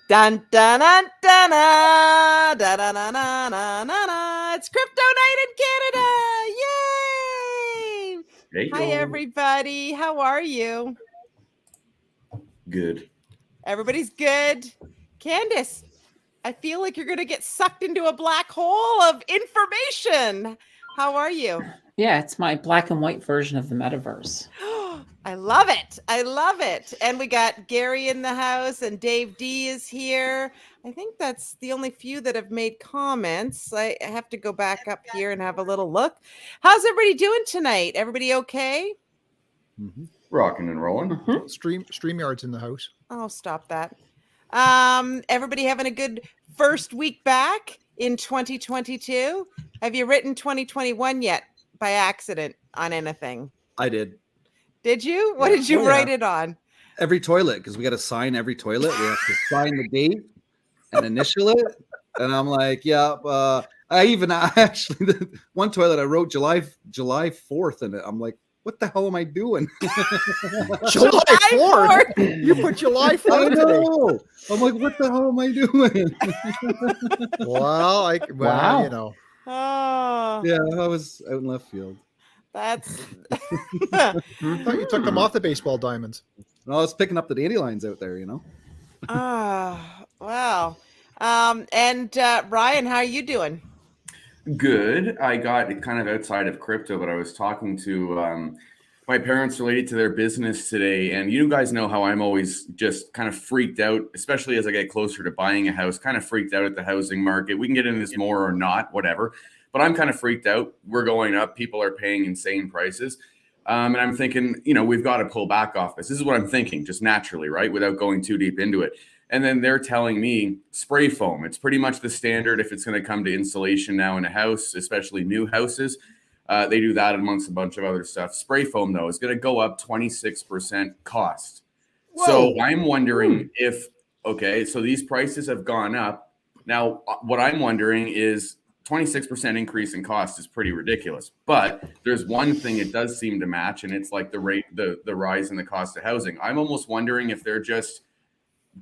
Dun dun dun dun dun dun dun dun dun dun dun. It's crypto night in Canada! Yay! Hey, Hi everybody. How are you? Good. Everybody's good. Candace, I feel like you're gonna get sucked into a black hole of information. How are you? Yeah, it's my black and white version of the metaverse. I love it. I love it. And we got Gary in the house and Dave D is here. I think that's the only few that have made comments. I have to go back up here and have a little look. How's everybody doing tonight? Everybody okay? Rocking and rolling. StreamYard's in the house. Oh, stop that. Everybody having a good first week back in 2022? Have you written 2021 yet by accident on anything? I did. Did you? What did you write it on? Every toilet, because we got to sign every toilet. We have to sign the date and initial it. And I'm like, yeah. I actually the one toilet I wrote July 4th in it. I'm like, what the hell am I doing? July 4th? You put July 4th I know. I'm like, what the hell am I doing? Well, Wow. you know. Oh, Yeah, I was out in left field. that's I thought you took them off the baseball diamonds. No, I was picking up the dandelions out there, you know. wow. And Ryan, how are you doing? Good. I got it kind of outside of crypto, but I was talking to my parents related to their business today. And you guys know how I'm always just kind of freaked out, especially as I get closer to buying a house, kind of freaked out at the housing market. We can get into this more or not, whatever. But I'm kind of freaked out. We're going up. People are paying insane prices. And I'm thinking, we've got to pull back off this. This is what I'm thinking, just naturally, right? Without going too deep into it. And then they're telling me spray foam. It's pretty much the standard if it's going to come to insulation now in a house, especially new houses. They do that amongst a bunch of other stuff. Spray foam, though, is going to go up 26% cost. Whoa. So I'm wondering so these prices have gone up. Now, what I'm wondering is 26% increase in cost is pretty ridiculous. But there's one thing it does seem to match, and it's like the rise in the cost of housing. I'm almost wondering if they're just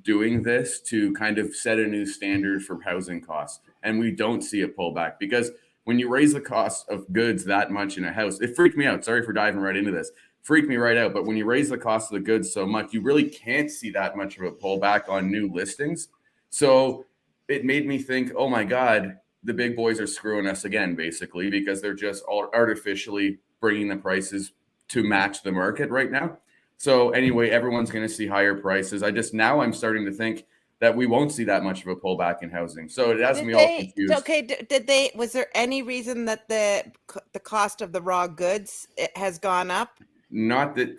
doing this to kind of set a new standard for housing costs, and we don't see a pullback, because when you raise the cost of goods that much in a house, it freaked me out. Sorry for diving right into this. Freaked me right out. But when you raise the cost of the goods so much, you really can't see that much of a pullback on new listings. So it made me think, oh my God, the big boys are screwing us again, basically, because they're just all artificially bringing the prices to match the market right now. So anyway, everyone's going to see higher prices. I'm starting to think that we won't see that much of a pullback in housing. So it has me all confused. Okay, was there any reason that the cost of the raw goods has gone up? Not that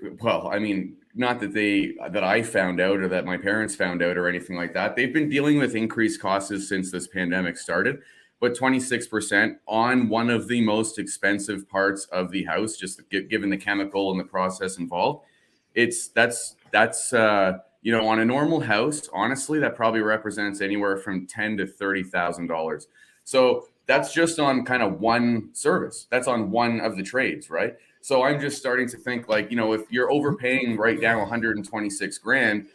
I found out or that my parents found out or anything like that. They've been dealing with increased costs since this pandemic started. But 26% on one of the most expensive parts of the house, just given the chemical and the process involved. That's on a normal house, honestly, that probably represents anywhere from $10,000 to $30,000. So that's just on kind of one service. That's on one of the trades, right? So I'm just starting to think if you're overpaying right now 126 grand,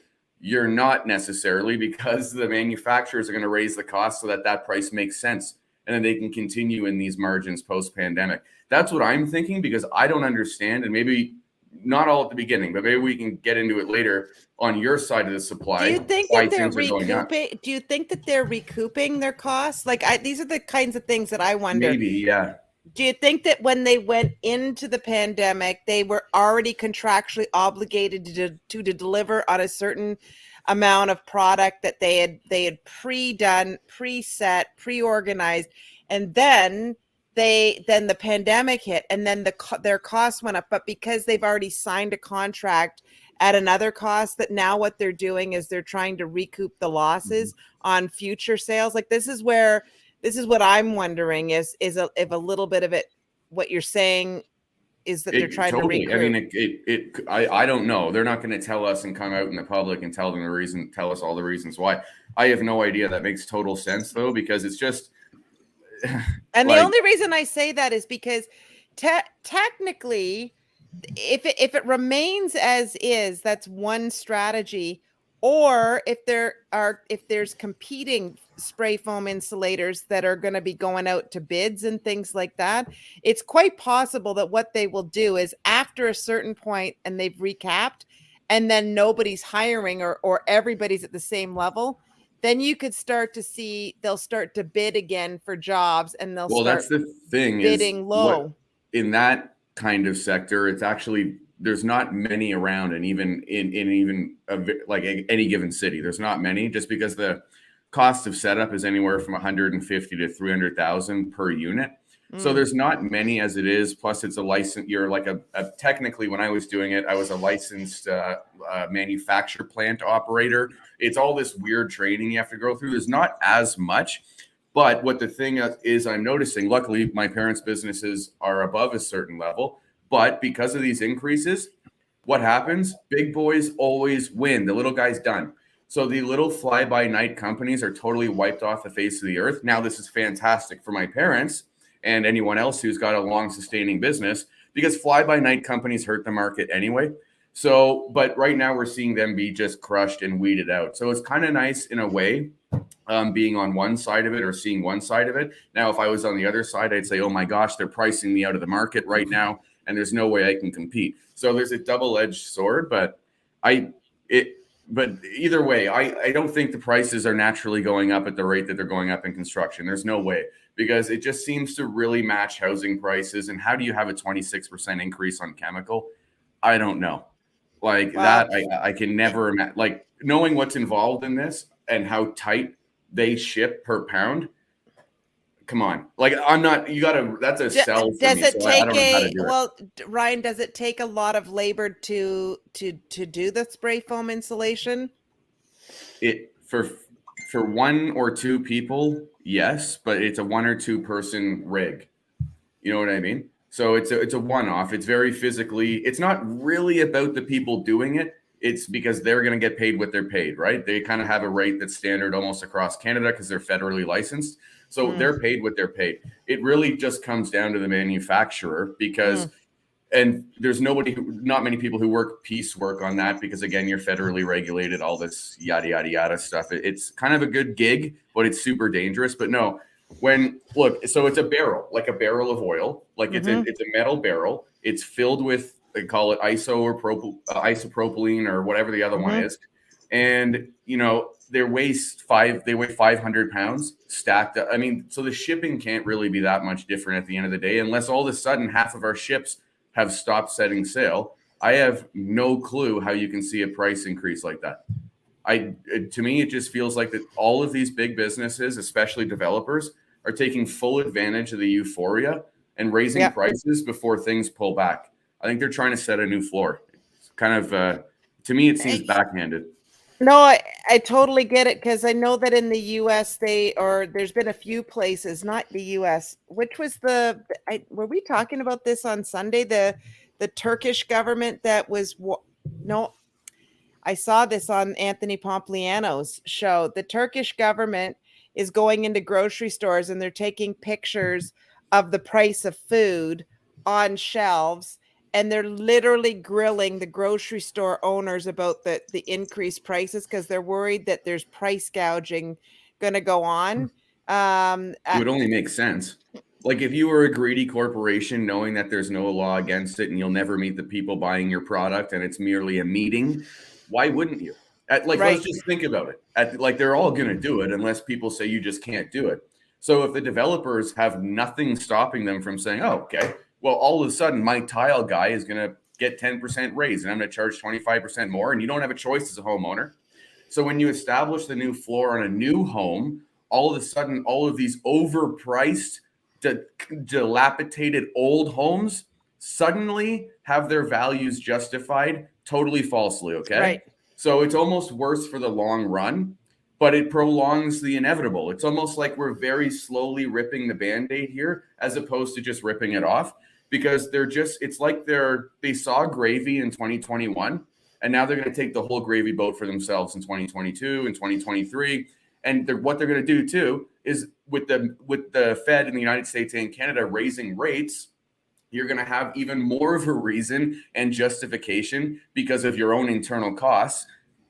you're not necessarily, because the manufacturers are going to raise the cost so that price makes sense. And then they can continue in these margins post-pandemic. That's what I'm thinking, because I don't understand, and maybe not all at the beginning, but maybe we can get into it later on your side of the supply. Do you think that they're recouping? Do you think that they're recouping their costs? These are the kinds of things that I wonder. Maybe, yeah. Do you think that when they went into the pandemic, they were already contractually obligated to deliver on a certain amount of product that they had pre-done, preset, pre-organized, and then the pandemic hit, and then their costs went up, but because they've already signed a contract at another cost, that now what they're doing is they're trying to recoup the losses on future sales. This is what I'm wondering is if a little bit of it, what you're saying is that they're trying to recoup. I mean, I don't know. They're not going to tell us and come out in the public and tell us all the reasons why. I have no idea. That makes total sense though, because it's just. And the only reason I say that is because technically, if it remains as is, that's one strategy. or if there's competing spray foam insulators that are going to be going out to bids and things like that, it's quite possible that what they will do is after a certain point and they've recapped and then nobody's hiring or everybody's at the same level, then you could start to see they'll start to bid again for jobs and they'll Well, start that's the thing is bidding low. what in that kind of sector, it's actually there's not many around, and even like any given city, there's not many, just because the cost of setup is anywhere from 150 to 300,000 per unit. So there's not many as it is. Plus, it's a license. You're like a technically, when I was doing it, I was a licensed manufacturer plant operator. It's all this weird training you have to go through. There's not as much. But what the thing is, I'm noticing, luckily, my parents' businesses are above a certain level. But because of these increases, what happens? Big boys always win. The little guy's done. So the little fly-by-night companies are totally wiped off the face of the earth. Now, this is fantastic for my parents and anyone else who's got a long-sustaining business, because fly-by-night companies hurt the market anyway. So, but right now we're seeing them be just crushed and weeded out. So it's kind of nice in a way, being on one side of it or seeing one side of it. Now, if I was on the other side, I'd say, oh my gosh, they're pricing me out of the market right now, and there's no way I can compete. So there's a double-edged sword, but either way, I don't think the prices are naturally going up at the rate that they're going up in construction. There's no way, because it just seems to really match housing prices. And how do you have a 26% increase on chemical? I don't know. Like that, I can never imagine. Like knowing what's involved in this and how tight they ship per pound. Come on, like I'm not. You gotta. That's a sell. Does it take it. Ryan? Does it take a lot of labor to do the spray foam insulation? It for one or two people, yes, but it's a one or two person rig. You know what I mean? So it's a one-off. It's very physically. It's not really about the people doing it. It's because they're going to get paid what they're paid, right? They kind of have a rate that's standard almost across Canada because they're federally licensed. So they're paid what they're paid. It really just comes down to the manufacturer because, and there's not many people who work piecework on that because, again, you're federally regulated, all this yada, yada, yada stuff. It's kind of a good gig, but it's super dangerous. But no, so it's a barrel, like a barrel of oil, like it's a metal barrel. It's filled with, they call it isopropylene or whatever the other one is. And, they weigh 500 pounds stacked up. I mean, so the shipping can't really be that much different at the end of the day, unless all of a sudden half of our ships have stopped setting sail. I have no clue how you can see a price increase like that. To me, it just feels like that all of these big businesses, especially developers, are taking full advantage of the euphoria and raising prices before things pull back. I think they're trying to set a new floor. It's kind of, to me, it seems backhanded. No, I totally get it, because I know that in the U.S. there's been a few places, not the U.S. Which was were we talking about this on Sunday? The Turkish government that was no. I saw this on Anthony Pompliano's show. The Turkish government is going into grocery stores and they're taking pictures of the price of food on shelves, and they're literally grilling the grocery store owners about the increased prices because they're worried that there's price gouging going to go on. It would only make sense. Like if you were a greedy corporation, knowing that there's no law against it and you'll never meet the people buying your product and it's merely a meeting, why wouldn't you? Let's just think about it. They're all going to do it unless people say you just can't do it. So if the developers have nothing stopping them from saying, oh, okay, well, all of a sudden my tile guy is going to get 10% raise and I'm going to charge 25% more, and you don't have a choice as a homeowner. So when you establish the new floor on a new home, all of a sudden all of these overpriced, dilapidated old homes suddenly have their values justified totally falsely, okay? Right. So it's almost worse for the long run, but it prolongs the inevitable. It's almost like we're very slowly ripping the Band-Aid here as opposed to just ripping it off, because it's like they saw gravy in 2021 and now they're going to take the whole gravy boat for themselves in 2022 and 2023. And what they're going to do too is with the Fed in the United States and Canada raising rates, you're going to have even more of a reason and justification because of your own internal costs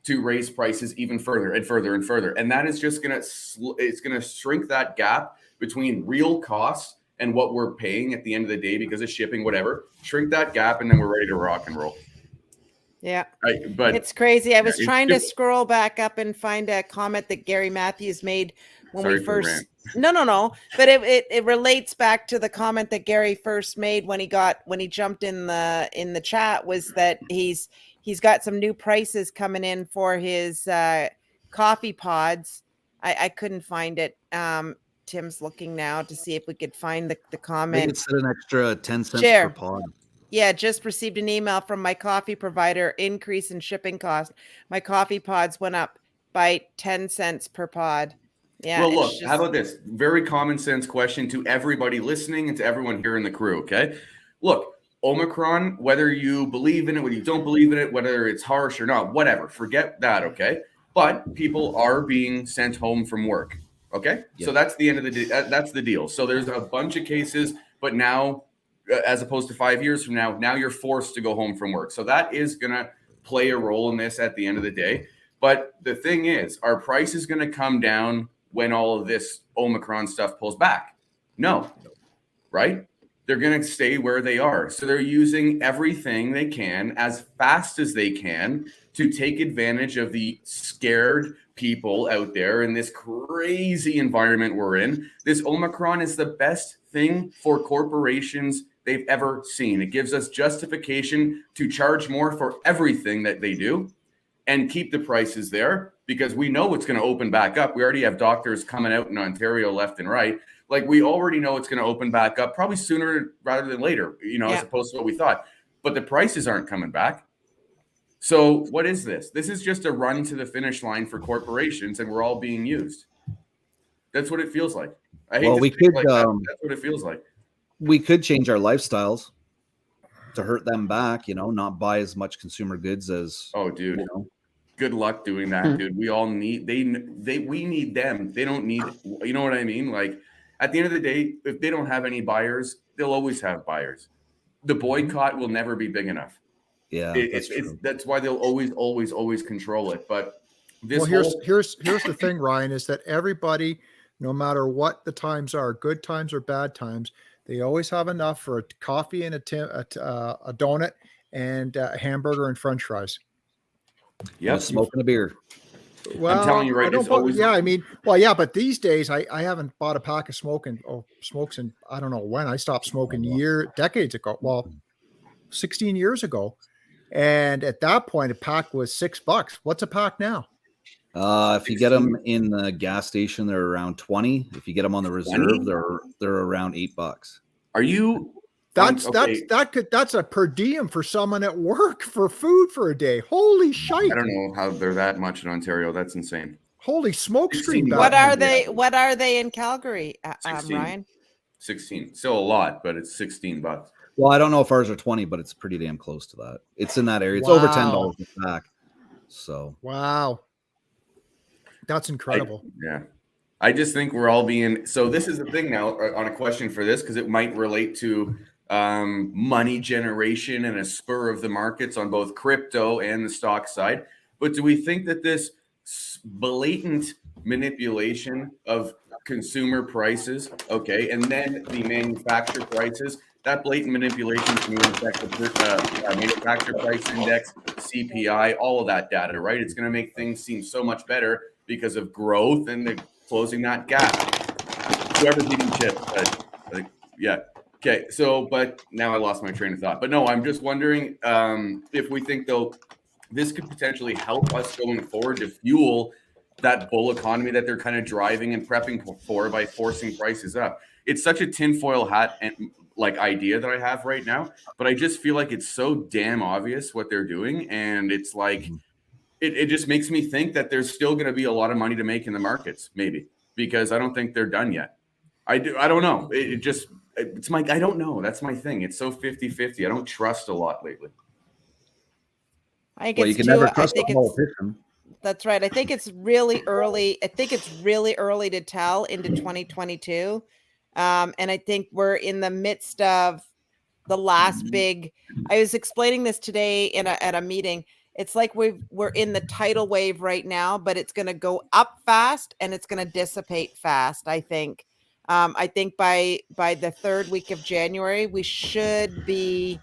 to raise prices even further and further and further. And that is just it's going to shrink that gap between real costs and what we're paying at the end of the day because of shipping, whatever. Shrink that gap, and then we're ready to rock and roll. Yeah. But it's crazy. I was trying to scroll back up and find a comment that Gary Matthews made when we first. No. But it relates back to the comment that Gary first made when he jumped in the chat, was that he's got some new prices coming in for his coffee pods. I couldn't find it. Tim's looking now to see if we could find the comment. It's an extra 10 cents per pod. Yeah, just received an email from my coffee provider, increase in shipping cost. My coffee pods went up by 10 cents per pod. Yeah. Well, look, how about this? Very common sense question to everybody listening and to everyone here in the crew, okay? Look, Omicron, whether you believe in it, whether you don't believe in it, whether it's harsh or not, whatever, forget that, okay? But people are being sent home from work, okay? Yeah. So that's the end of the that's the deal. So there's a bunch of cases, but now, as opposed to 5 years from now you're forced to go home from work. So that is going to play a role in this at the end of the day. But the thing is, our price is going to come down when all of this Omicron stuff pulls back. No, right? They're going to stay where they are. So they're using everything they can as fast as they can to take advantage of the scared people out there in this crazy environment we're in. This Omicron is the best thing for corporations they've ever seen. It gives us justification to charge more for everything that they do and keep the prices there because we know it's going to open back up. We already have doctors coming out in Ontario left and right. Like we already know it's going to open back up probably sooner rather than later, as opposed to what we thought. But the prices aren't coming back. So what is this? This is just a run to the finish line for corporations, and we're all being used. That's what it feels like. I hate to say it like that, that's what it feels like. We could change our lifestyles to hurt them back, not buy as much consumer goods as. Oh, dude. Good luck doing that, dude. We all need, we need them. They don't need, you know what I mean? Like at the end of the day, if they don't have any buyers, they'll always have buyers. The boycott will never be big enough. Yeah. That's why they'll always control it. But this here's the thing, Ryan, is that everybody, no matter what the times are, good times or bad times, they always have enough for a coffee and a donut and a hamburger and French fries. Yeah, smoking a beer. Well, I'm telling you, right? But these days I haven't bought a pack of smokes in I don't know when. I stopped smoking decades ago. Well, 16 years ago. And at that point, a pack was $6. What's a pack now? If you get them in the gas station, they're around 20. If you get them on the reserve, they're around $8. Are you? That's a per diem for someone at work for food for a day. Holy shite! I don't know how they're that much in Ontario. That's insane. Holy smoke screen! What are they? What are they in Calgary, 16. Ryan? 16. Still a lot, but it's $16. Well, I don't know if ours are 20, but it's pretty damn close to that. It's in that area. It's over $10 a pack. So wow. That's incredible. I just think we're all being, so this is the thing now on a question for this, because it might relate to money generation and a spur of the markets on both crypto and the stock side. But do we think that this blatant manipulation of consumer prices, okay, and then the manufacturer prices, that blatant manipulation can affect the manufacturer price index, CPI, all of that data, right? It's going to make things seem so much better because of growth and the closing that gap. Whoever's eating chips, okay. So, but now I lost my train of thought. But no, I'm just wondering if we think though this could potentially help us going forward to fuel that bull economy that they're kind of driving and prepping for by forcing prices up. It's such a tinfoil hat and like idea that I have right now, but I just feel like it's so damn obvious what they're doing, and it's like. It just makes me think that there's still going to be a lot of money to make in the markets, maybe, because I don't think they're done yet. I don't know. I don't know. That's my thing. It's so 50-50. I don't trust a lot lately. You can never trust a politician. That's right. I think it's really early. I think it's really early to tell into 2022. And I think we're in the midst of the last big, I was explaining this today at a meeting. it's like we're in the tidal wave right now, but it's going to go up fast and it's going to dissipate fast. I think by the third week of January, we should be,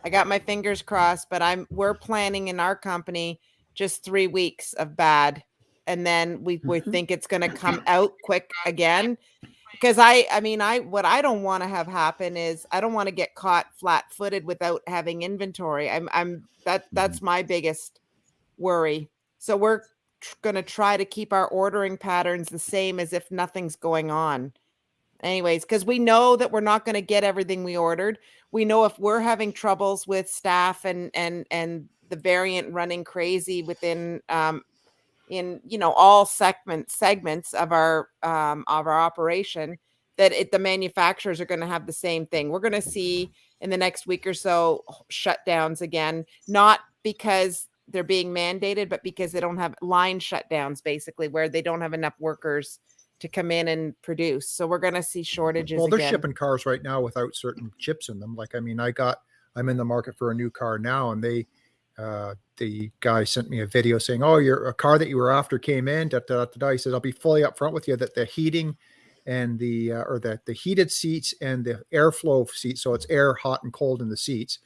I got my fingers crossed, but we're planning in our company just 3 weeks of bad. And then we think it's going to come out quick again. Because what I don't want to have happen is I don't want to get caught flat-footed without having inventory. That's my biggest worry. So we're going to try to keep our ordering patterns the same as if nothing's going on. Anyways, because we know that we're not going to get everything we ordered. We know if we're having troubles with staff and the variant running crazy within in all segments of our operation, that the manufacturers are going to have the same thing. We're going to see in the next week or so shutdowns again, not because they're being mandated, but because they don't have line shutdowns, basically, where they don't have enough workers to come in and produce. So we're going to see shortages. Well, they're again. shipping cars right now without certain chips in them. Like, I'm in the market for a new car now, and the guy sent me a video saying, "Oh, a car that you were after came in." He says, "I'll be fully upfront with you that the heating and the heated seats and the airflow seats, so it's air, hot, and cold in the seats,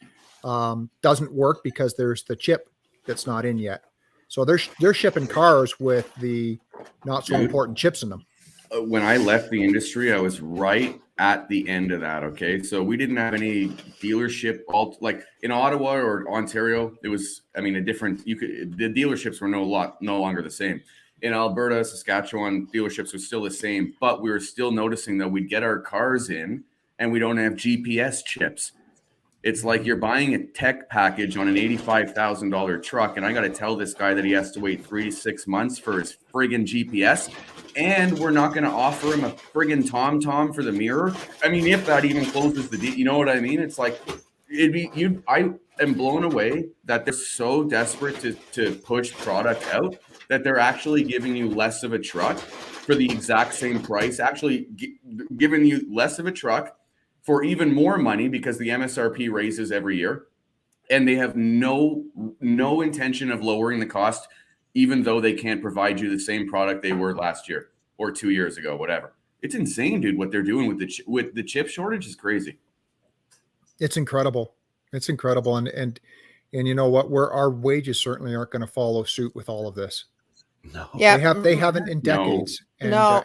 doesn't work because there's the chip that's not in yet." So they're shipping cars with the not so important chips in them. When I left the industry, I was right at the end of that. Okay. So we didn't have any dealership, like in Ottawa or Ontario. It was, the dealerships were no longer the same. In Alberta, Saskatchewan, dealerships were still the same, but we were still noticing that we'd get our cars in and we don't have GPS chips. It's like you're buying a tech package on an $85,000 truck, and I got to tell this guy that he has to wait 3 to 6 months for his friggin' GPS, and we're not going to offer him a friggin' TomTom for the mirror. If that even closes the deal, you know what I mean? It's like I am blown away that they're so desperate to push product out that they're actually giving you less of a truck for the exact same price, actually giving you less of a truck for even more money because the MSRP raises every year, and they have no intention of lowering the cost, even though they can't provide you the same product they were last year or 2 years ago, whatever. It's insane, dude. What they're doing with the chip shortage is crazy. It's incredible. It's incredible, and you know what? Our wages certainly aren't going to follow suit with all of this. No, Yeah, they haven't in decades, No.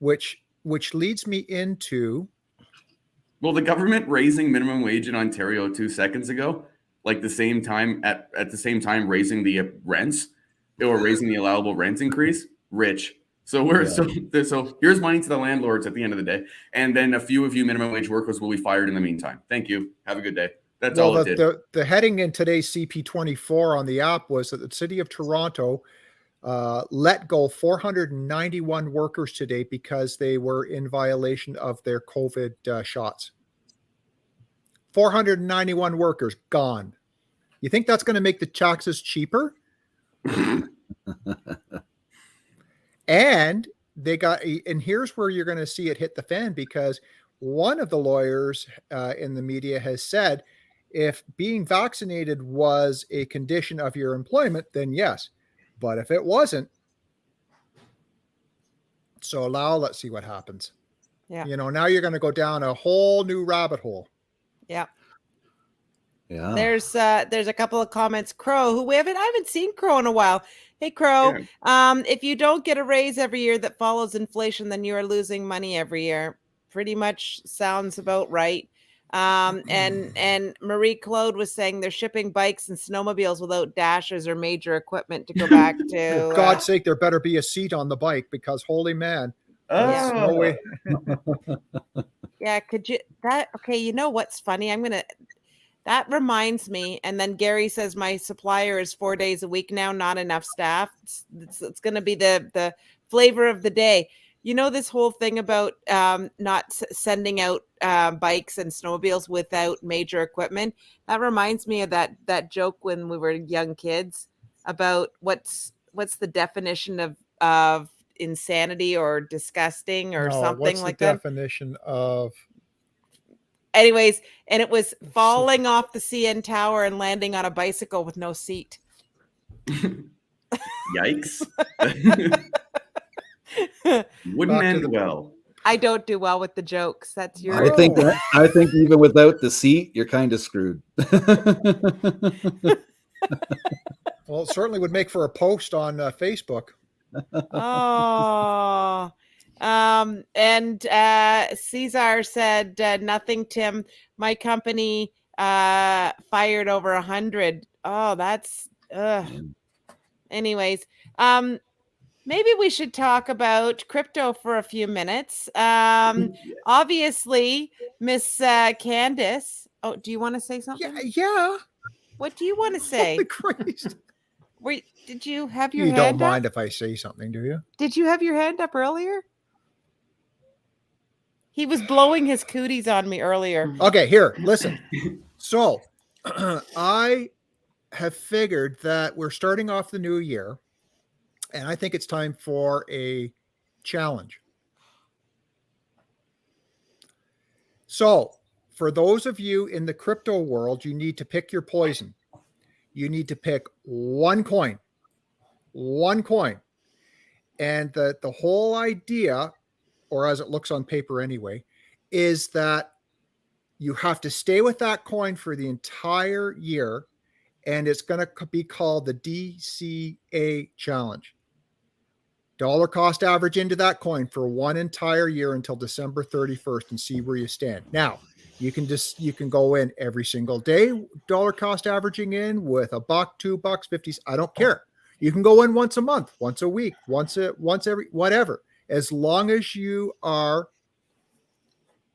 Which leads me into. Well, the government raising minimum wage in Ontario 2 seconds ago, like at the same time raising the rents or raising the allowable rent increase, rich. So so here's money to the landlords at the end of the day, and then a few of you minimum wage workers will be fired in the meantime. Thank you. Have a good day. That's all it did. The heading in today's CP24 on the app was that the city of Toronto let go 491 workers today because they were in violation of their COVID shots. 491 workers gone. You think that's going to make the taxes cheaper? And here's where you're going to see it hit the fan, because one of the lawyers in the media has said, if being vaccinated was a condition of your employment, then yes. But if it wasn't, so let's see what happens. Yeah. Now you're going to go down a whole new rabbit hole. Yeah. Yeah. There's a couple of comments. Crow, I haven't seen Crow in a while. Hey, Crow. Yeah. If you don't get a raise every year that follows inflation, then you are losing money every year. Pretty much sounds about right. And Marie Claude was saying they're shipping bikes and snowmobiles without dashes or major equipment to go back to. For God's sake, there better be a seat on the bike, because holy man. Oh. No way. Yeah, could you okay, you know what's funny? That reminds me, and then Gary says my supplier is 4 days a week now, not enough staff. It's going to be the flavor of the day. This whole thing about not sending out bikes and snowmobiles without major equipment. That reminds me of that joke when we were young kids about what's the definition of insanity or disgusting or something like that. What's the definition of? Anyways, and it was falling off the CN Tower and landing on a bicycle with no seat. Yikes. Wouldn't Back to end the- well. I don't do well with the jokes. That's your. I think even without the seat, you're kind of screwed. Well, it certainly would make for a post on Facebook. Oh. And Cesar said, nothing, Tim. My company fired over 100. Oh, that's anyways. Maybe we should talk about crypto for a few minutes. Obviously, Miss Candace. Oh, do you want to say something? Yeah. What do you want to say? Holy Christ. Wait, did you have your You hand don't up? mind if I say something, do you? Did you have your hand up earlier? He was blowing his cooties on me earlier. Okay, here, listen. So I have figured that we're starting off the new year, and I think it's time for a challenge. So for those of you in the crypto world, you need to pick your poison. You need to pick one coin. And the whole idea, or as it looks on paper anyway, is that you have to stay with that coin for the entire year, and it's going to be called the DCA challenge. Dollar cost average into that coin for one entire year until December 31st and see where you stand. Now, you can go in every single day, dollar cost averaging in with $1, $2, 50. I don't care. You can go in once a month, once a week, once every, whatever, as long as you are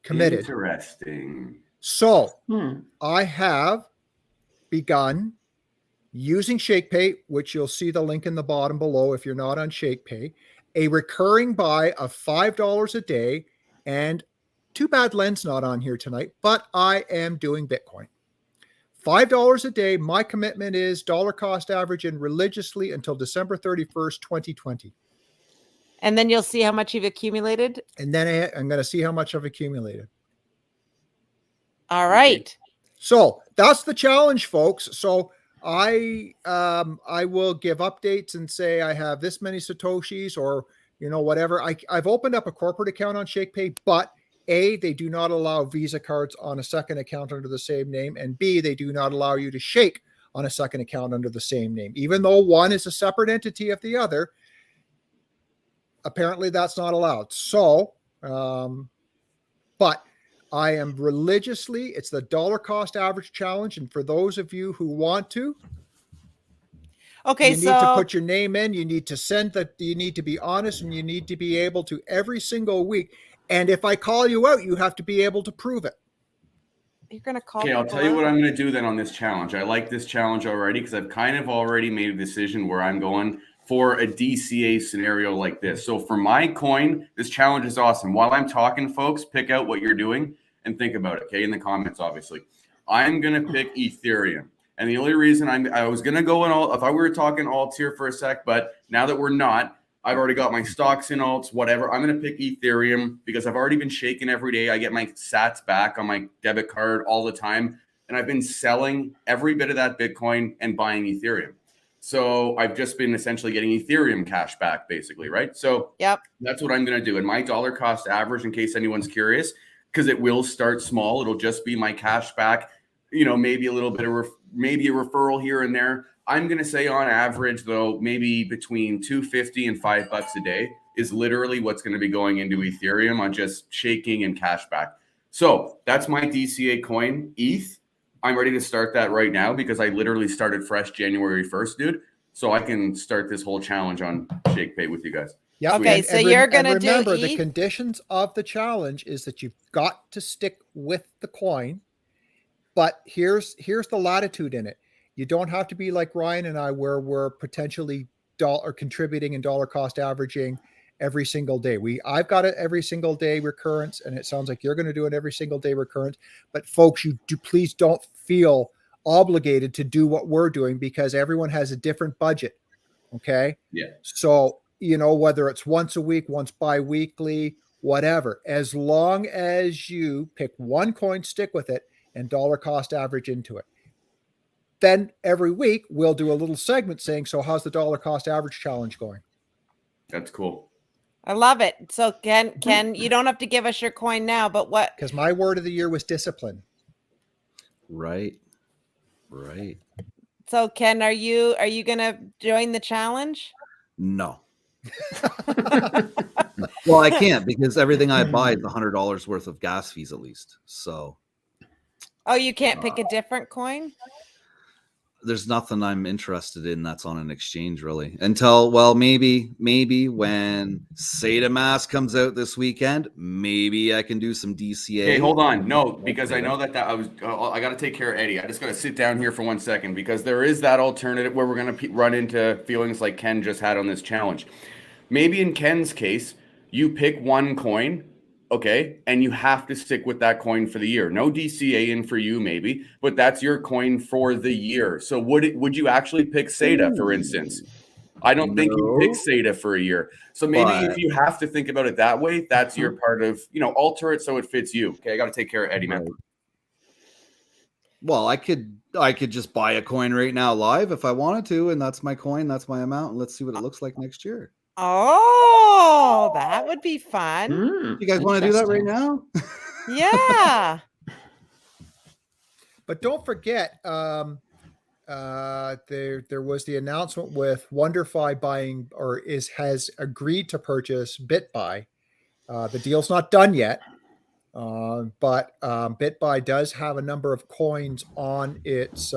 committed. Interesting. So I have begun using Shakepay, which you'll see the link in the bottom below if you're not on Shakepay, a recurring buy of $5 a day. And too bad Len's not on here tonight, but I am doing Bitcoin. $5 a day. My commitment is dollar cost average in religiously until December 31st, 2020. And then you'll see how much you've accumulated. And then I'm going to see how much I've accumulated. All right. So that's the challenge, folks. So I will give updates and say I have this many Satoshis or, whatever. I've opened up a corporate account on Shakepay, but A, they do not allow Visa cards on a second account under the same name. And B, they do not allow you to shake on a second account under the same name. Even though one is a separate entity of the other, apparently that's not allowed. So, but I am religiously, it's the dollar cost average challenge. And for those of you who want to, okay, you need to put your name in, you need to send that, you need to be honest, and you need to be able to every single week. And if I call you out, you have to be able to prove it. You're going to call Okay, I'll tell you what I'm going to do then on this challenge. I like this challenge already because I've kind of already made a decision where I'm going for a DCA scenario like this. So for my coin, this challenge is awesome. While I'm talking, folks, pick out what you're doing and think about it, okay, in the comments, obviously. I'm going to pick Ethereum. And the only reason I was going to go in all, if I were talking alts here for a sec, but now that we're not, I've already got my stocks in alts, whatever. I'm going to pick Ethereum because I've already been shaking every day. I get my sats back on my debit card all the time. And I've been selling every bit of that Bitcoin and buying Ethereum. So I've just been essentially getting Ethereum cash back, basically, right? So yep, that's what I'm going to do. And my dollar cost average, in case anyone's curious, because it will start small. It'll just be my cash back, maybe a little bit of maybe a referral here and there. I'm going to say on average, though, maybe between $2.50 and $5 a day is literally what's going to be going into Ethereum on just shaking and cash back. So that's my DCA coin, ETH. I'm ready to start that right now because I literally started fresh January 1st, dude. So I can start this whole challenge on Shakepay with you guys. Yeah. Okay, so you're going to do remember, ETH? the conditions of the challenge is that you've got to stick with the coin. But here's the latitude in it. You don't have to be like Ryan and I, where we're potentially contributing and dollar cost averaging every single day. I've got it every single day recurrence, and it sounds like you're going to do it every single day recurrence. But folks, please don't feel obligated to do what we're doing because everyone has a different budget. Okay. Yeah. So, whether it's once a week, once bi-weekly, whatever, as long as you pick one coin, stick with it, and dollar cost average into it. then every week we'll do a little segment saying, so how's the dollar cost average challenge going? That's cool. I love it. So Ken, you don't have to give us your coin now, but what? Because my word of the year was discipline. Right. So Ken, are you gonna join the challenge? No. Well, I can't because everything I buy is $100 worth of gas fees at least. So. Oh, you can't pick a different coin? There's nothing I'm interested in that's on an exchange really until, well, maybe when SATA Mass comes out this weekend, maybe I can do some DCA. Okay, hold on. No, because I know that I got to take care of Eddie. I just got to sit down here for 1 second because there is that alternative where we're going to run into feelings like Ken just had on this challenge. Maybe in Ken's case, you pick one coin, okay, and you have to stick with that coin for the year. No DCA in for you, maybe, but that's your coin for the year. So would you actually pick SATA, for instance? I don't think you pick SATA for a year. So maybe if you have to think about it that way, that's your part of, alter it so it fits you. Okay, I got to take care of Eddie, man. Well, I could just buy a coin right now live if I wanted to, and that's my coin, that's my amount, and let's see what it looks like next year. Oh, that would be fun. You guys want to do that right now? Yeah. But don't forget, there was the announcement with WonderFi buying has agreed to purchase BitBy. The deal's not done yet, but BitBy does have a number of coins on its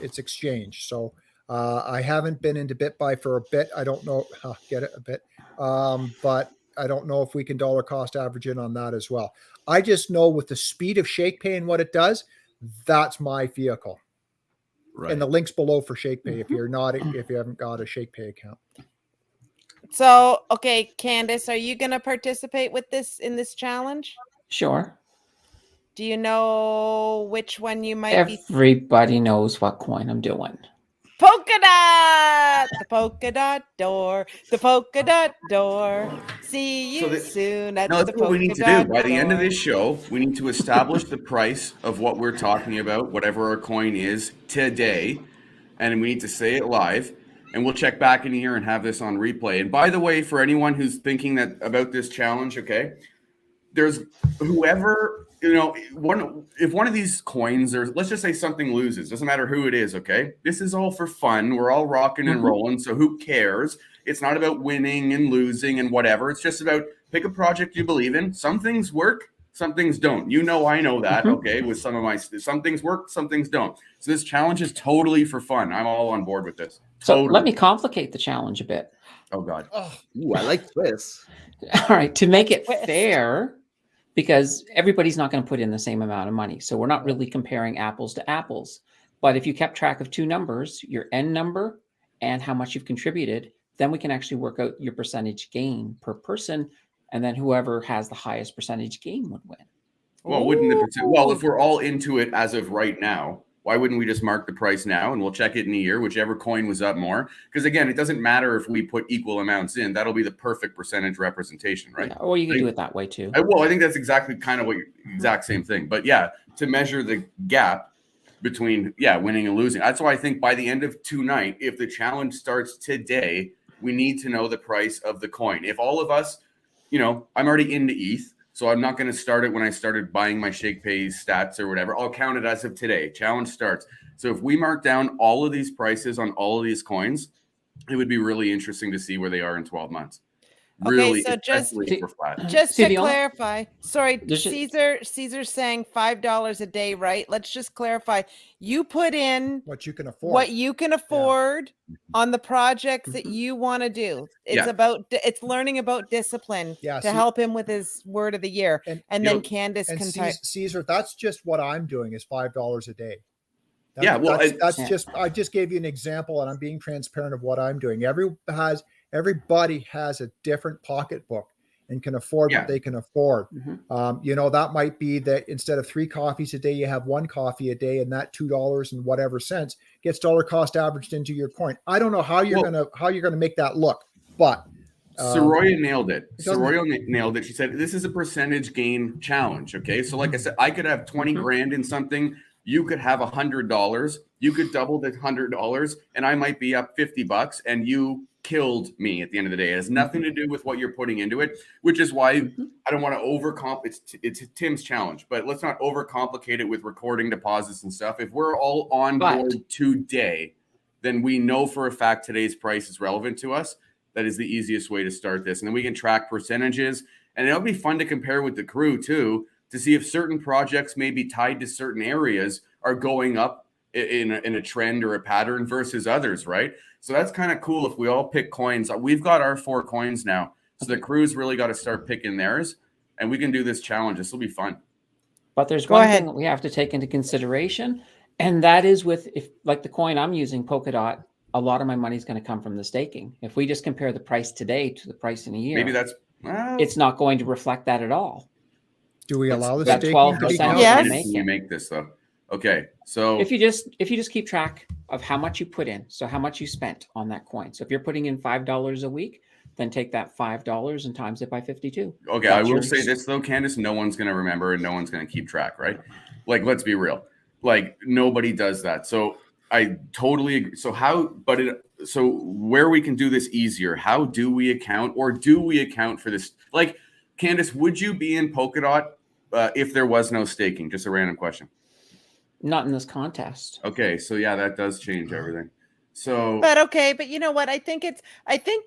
exchange. So I haven't been into BitBy for a bit. I don't know. Get it a bit, but I don't know if we can dollar cost average in on that as well. I just know with the speed of Shakepay and what it does, that's my vehicle. Right. And the link's below for Shakepay if you haven't got a Shakepay account. So, okay, Candace, are you going to participate in this challenge? Sure. Do you know which one you might be? Everybody knows what coin I'm doing. Polka dot, the polka dot door, the polka dot door. See you soon at the polka dot door. That's what we need to do. By the end of this show, we need to establish the price of what we're talking about, whatever our coin is today, and we need to say it live. And we'll check back in a year and have this on replay. And by the way, for anyone who's thinking about this challenge, okay, there's whoever, if one of these coins, or let's just say something loses, doesn't matter who it is, okay? This is all for fun. We're all rocking and rolling, so who cares? It's not about winning and losing and whatever. It's just about pick a project you believe in. Some things work, some things don't. I know that, okay, with some things work, some things don't. So this challenge is totally for fun. I'm all on board with this. So let me complicate the challenge a bit. Oh, God. Ooh, I like this. All right, to make it fair, because everybody's not going to put in the same amount of money. So we're not really comparing apples to apples. But if you kept track of two numbers, your end number and how much you've contributed, then we can actually work out your percentage gain per person. And then whoever has the highest percentage gain would win. Well, if we're all into it as of right now, why wouldn't we just mark the price now and we'll check it in a year, whichever coin was up more? Because again, it doesn't matter if we put equal amounts in. That'll be the perfect percentage representation, right? Yeah, or you can do it that way too. I think that's exactly kind of exact same thing. But yeah, to measure the gap between winning and losing. That's why I think by the end of tonight, if the challenge starts today, we need to know the price of the coin. If all of us, I'm already into ETH. So I'm not going to start it when I started buying my Shakepay stats or whatever. I'll count it as of today. Challenge starts. So if we mark down all of these prices on all of these coins, it would be really interesting to see where they are in 12 months. Really, so just to clarify, sorry, Caesar's saying $5 a day, right? Let's just clarify. You put in what you can afford, on the projects that you want to do. It's learning about discipline to help him with his word of the year. And then Candace can type. Caesar, that's just what I'm doing is $5 a day. I just gave you an example, and I'm being transparent of what I'm doing. Everybody has a different pocketbook and can afford what they can afford. That might be that instead of 3 coffees a day, you have 1 coffee a day, and that $2 and whatever cents gets dollar cost averaged into your coin. I don't know how you're gonna make that look, but Soraya nailed it. Soraya nailed it. She said, this is a percentage gain challenge. Okay. So like I said, I could have 20 grand in something. You could have $100. You could double the $100, and I might be up $50, and you killed me at the end of the day. It has nothing to do with what you're putting into it, which is why I don't want to overcomplicate. It's Tim's challenge, but let's not overcomplicate it with recording deposits and stuff. If we're all on board today, then we know for a fact today's price is relevant to us. That is the easiest way to start this. And then we can track percentages, and it'll be fun to compare with the crew too, to see if certain projects maybe tied to certain areas are going up in a trend or a pattern versus others, right? So that's kind of cool if we all pick coins. We've got our 4 coins now. So the crew's really got to start picking theirs, and we can do this challenge. This will be fun. But there's one thing that we have to take into consideration, and that is if like the coin I'm using, Polkadot, a lot of my money is going to come from the staking. If we just compare the price today to the price in a year, maybe that's it's not going to reflect that at all. Do we allow the That staking 12% to be Yes. Yes. counted? Can you make this though? Okay, so If you just keep track of how much you put in, so how much you spent on that coin. So if you're putting in $5 a week, then take that $5 and times it by 52. okay, I will say this though, Candace, no one's going to remember and no one's going to keep track, right? Like, let's be real. Like, nobody does that. So I totally agree. So so where we can do this easier, how do we account, or do we account for this? Like, Candace, would you be in Polkadot if there was no staking? Just a random question. Not in this contest. Okay, so yeah, that does change everything. So, but you know what? I think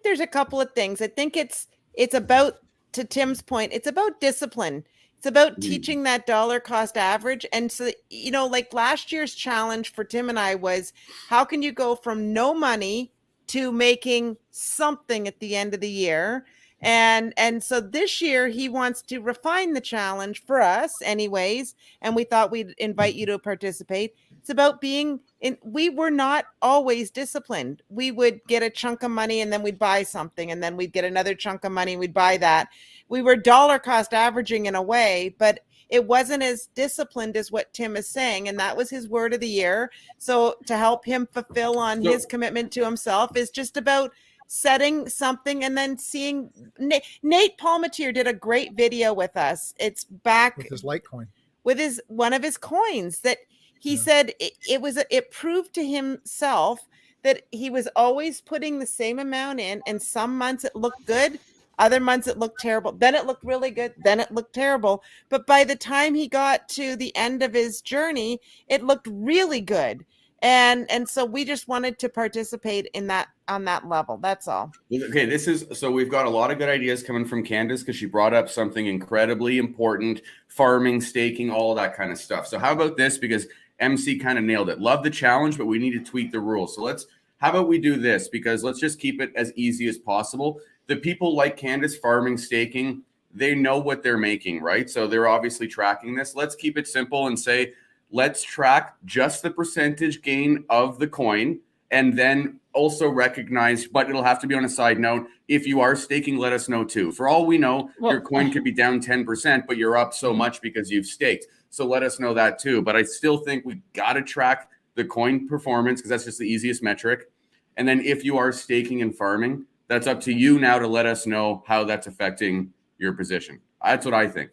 there's a couple of things. I think it's about, to Tim's point, it's about discipline. It's about teaching that dollar cost average. And so, you know, like last year's challenge for Tim and I was, how can you go from no money to making something at the end of the year? And so this year he wants to refine the challenge for us anyways. And we thought we'd invite you to participate. It's about we were not always disciplined. We would get a chunk of money and then we'd buy something, and then we'd get another chunk of money and we'd buy that. We were dollar cost averaging in a way, but it wasn't as disciplined as what Tim is saying. And that was his word of the year. So to help him fulfill on his commitment to himself is just about setting something and then seeing. Nate Palmatier did a great video with us. It's back With his Litecoin. with one of his coins that he said it proved to himself that he was always putting the same amount in, and some months it looked good, other months it looked terrible, then it looked really good, then it looked terrible. But by the time he got to the end of his journey, it looked really good. And so we just wanted to participate in that, on that level. That's all. okay, so we've got a lot of good ideas coming from Candace, because she brought up something incredibly important: farming, staking, all of that kind of stuff. So how about this? Because MC kind of nailed it. Love the challenge, but we need to tweak the rules. So how about we do this? Because let's just keep it as easy as possible. The people like Candace, farming, staking, they know what they're making, right? So they're obviously tracking this. Let's keep it simple and say, let's track just the percentage gain of the coin, and then also recognize, but it'll have to be on a side note, if you are staking, let us know too. For all we know, your coin could be down 10%, but you're up so much because you've staked. So let us know that too. But I still think we got to track the coin performance, because that's just the easiest metric. And then if you are staking and farming, that's up to you now to let us know how that's affecting your position. That's what I think.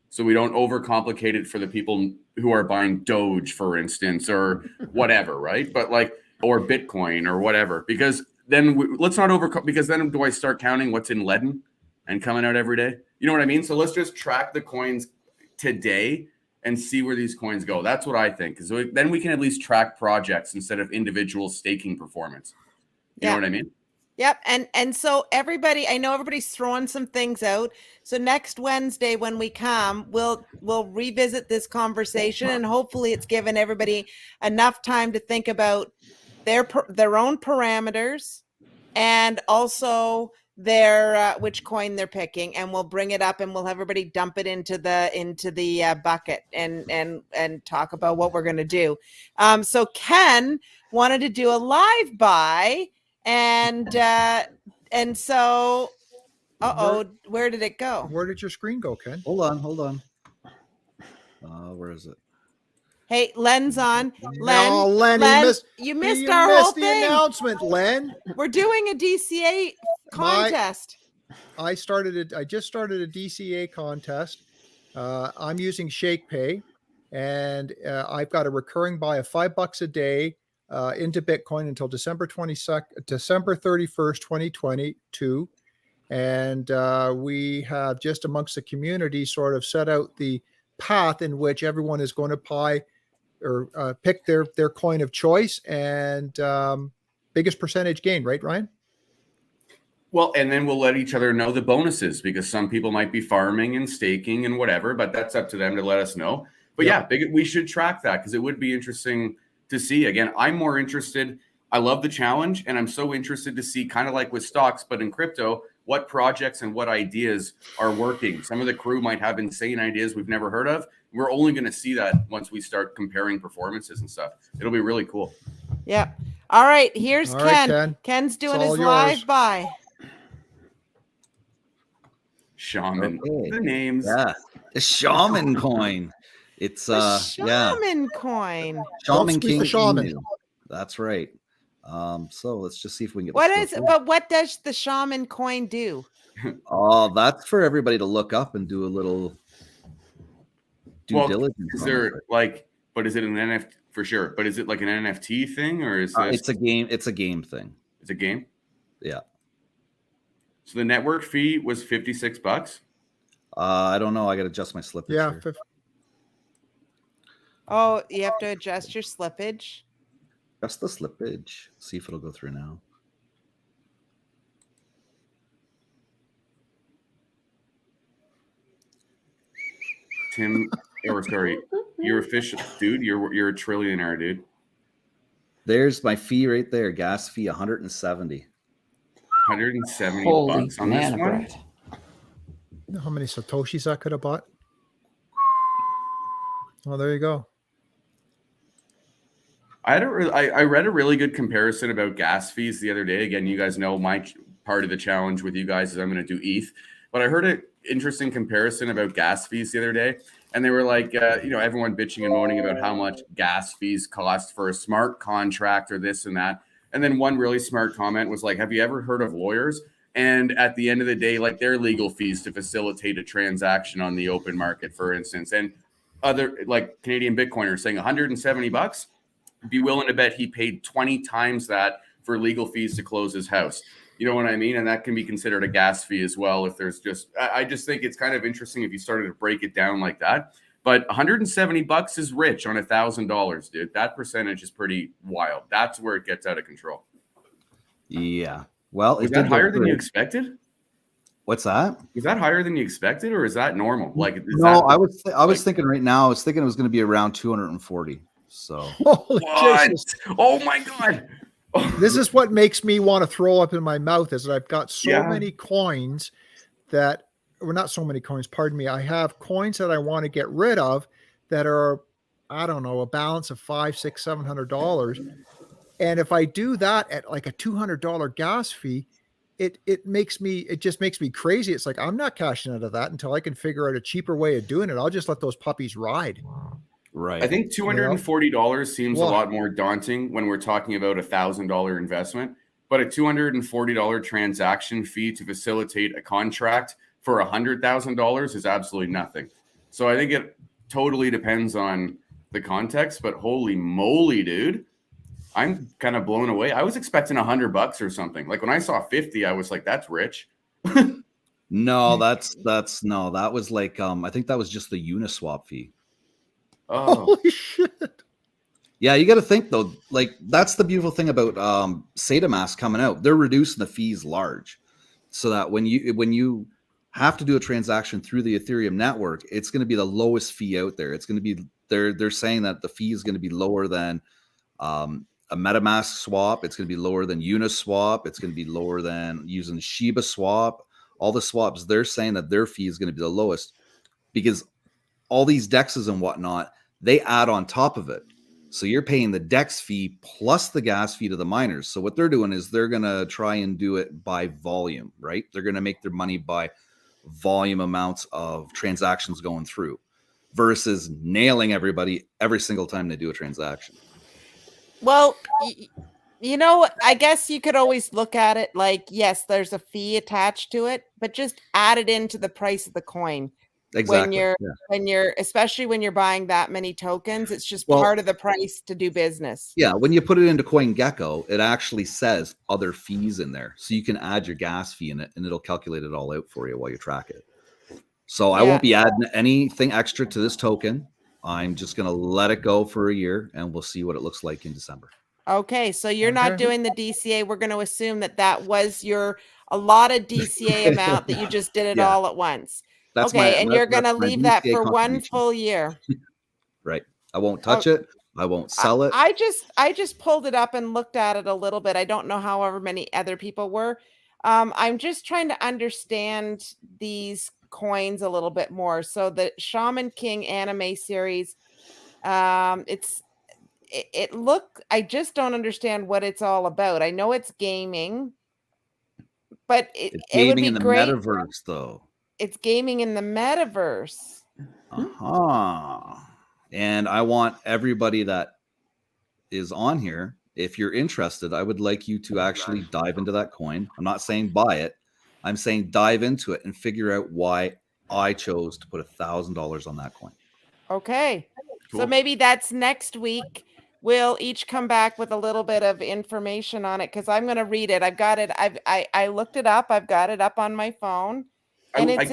So we don't overcomplicate it for the people who are buying Doge, for instance, or whatever, right? But or Bitcoin or whatever, because then let's not because then do I start counting what's in Ledn and coming out every day? You know what I mean? So let's just track the coins today and see where these coins go. That's what I think. So then we can at least track projects instead of individual staking performance. You know what I mean? Yep. And so everybody, I know everybody's throwing some things out. So next Wednesday when we come, we'll revisit this conversation, and hopefully it's given everybody enough time to think about their own parameters, and also their which coin they're picking, and we'll bring it up and we'll have everybody dump it into the bucket and talk about what we're going to do. So Ken wanted to do a live buy. And so, where did it go? Where did your screen go, Ken? Hold on. Where is it? Hey, Len's on. Len, you missed our whole thing. The announcement, Len. We're doing a DCA contest. I just started a DCA contest. I'm using Shakepay, And I've got a recurring buy of $5 a day into Bitcoin until December 31st, 2022. And we have just amongst the community sort of set out the path in which everyone is going to buy or pick their coin of choice and biggest percentage gain, right, Ryan? Well, and then we'll let each other know the bonuses, because some people might be farming and staking and whatever, but that's up to them to let us know. But yeah, we should track that, because it would be interesting to see. Again, I'm more interested. I love the challenge, and I'm so interested to see, kind of like with stocks, but in crypto, what projects and what ideas are working. Some of the crew might have insane ideas we've never heard of. We're only going to see that once we start comparing performances and stuff. It'll be really cool. Yeah. All right. Here's All Ken. right, Ken. Ken's doing It's his all live yours. buy. Shaman. Okay. The names. Yeah, the shaman coin. It's The shaman coin. Don't Shaman squeeze King the shaman. Emu. That's right. So let's just see if we can get What this is? to But what does the shaman coin do? Oh, that's for everybody to look up and do a little due diligence. Is on there it. but is it an NFT for sure? But is it like an NFT thing, or is this? It's a game. It's a game thing. It's a game. Yeah. So the network fee was $56. I don't know. I got to adjust my slippage. Yeah. here. Oh, you have to adjust your slippage. Adjust the slippage. See if it'll go through now. Tim, sorry, you're official, dude. You're a trillionaire, dude. There's my fee right there. Gas fee 170. 170 Holy bucks on this banana one. bread. You know how many Satoshis I could have bought? Well, there you go. I read a really good comparison about gas fees the other day. Again, you guys know my part of the challenge with you guys is I'm going to do ETH, but I heard an interesting comparison about gas fees the other day, and they were like, everyone bitching and moaning about how much gas fees cost for a smart contract or this and that. And then one really smart comment was like, have you ever heard of lawyers? And at the end of the day, like their legal fees to facilitate a transaction on the open market, for instance, and other like Canadian Bitcoiners saying 170 bucks, be willing to bet he paid 20 times that for legal fees to close his house. You know what I mean? And that can be considered a gas fee as well. If there's I just think it's kind of interesting if you started to break it down like that. But 170 bucks is rich on $1,000, dude. That percentage is pretty wild. That's where it gets out of control. Yeah. Well, is that higher than you expected? What's that? Is that higher than you expected, or is that normal? Like, no, I was thinking right now. I was thinking it was going to be around 240. So, Holy Jesus. Oh my God. This is what makes me want to throw up in my mouth is that I've got so many coins that, or not so many coins, pardon me. I have coins that I want to get rid of that are, I don't know, a balance of $500, $600, $700. And if I do that at like a $200 gas fee, it just makes me crazy. It's like, I'm not cashing out of that until I can figure out a cheaper way of doing it. I'll just let those puppies ride. Right. I think $240 seems a lot more daunting when we're talking about $1,000 investment, but a $240 transaction fee to facilitate a contract for $100,000 is absolutely nothing. So I think it totally depends on the context, but holy moly, dude, I'm kind of blown away. I was expecting $100 or something. Like when I saw 50, I was like, that's rich. No, that was like, I think that was just the Uniswap fee. Oh. Holy shit. Yeah, you got to think though, like that's the beautiful thing about SataMask coming out. They're reducing the fees large, so that when you have to do a transaction through the Ethereum network, it's going to be the lowest fee out there. It's going to be they're saying that the fee is going to be lower than a MetaMask swap. It's going to be lower than Uniswap. It's going to be lower than using Shiba Swap. All the swaps, they're saying that their fee is going to be the lowest because all these DEXs and whatnot, they add on top of it. So you're paying the DEX fee plus the gas fee to the miners. So what they're doing is they're going to try and do it by volume, right? They're going to make their money by volume amounts of transactions going through versus nailing everybody every single time they do a transaction. Well, I guess you could always look at it like, yes, there's a fee attached to it, but just add it into the price of the coin. Exactly. when you're especially when you're buying that many tokens, it's just Well, part of the price to do business. Yeah, when you put it into CoinGecko, it actually says other fees in there. So you can add your gas fee in it and it'll calculate it all out for you while you track it. So I won't be adding anything extra to this token. I'm just going to let it go for a year and we'll see what it looks like in December. Okay, so you're not doing the DCA. We're going to assume that was your allotted DCA amount that you just did it all at once. That's and you're going to leave that for one full year. Right. I won't touch it. I won't sell it. I just pulled it up and looked at it a little bit. I don't know however many other people were. I'm just trying to understand these coins a little bit more. So the Shaman King anime series, I just don't understand what it's all about. I know it's gaming, but it's gaming it would be in the great. Metaverse, though. It's gaming in the metaverse. And I want everybody that is on here, if you're interested, I would like you to actually dive into that coin. I'm not saying buy it. I'm saying dive into it and figure out why I chose to put $1,000 on that coin. Okay. Cool. So maybe that's next week. We'll each come back with a little bit of information on it because I'm going to read it. I've got it. I looked it up. I've got it up on my phone. And I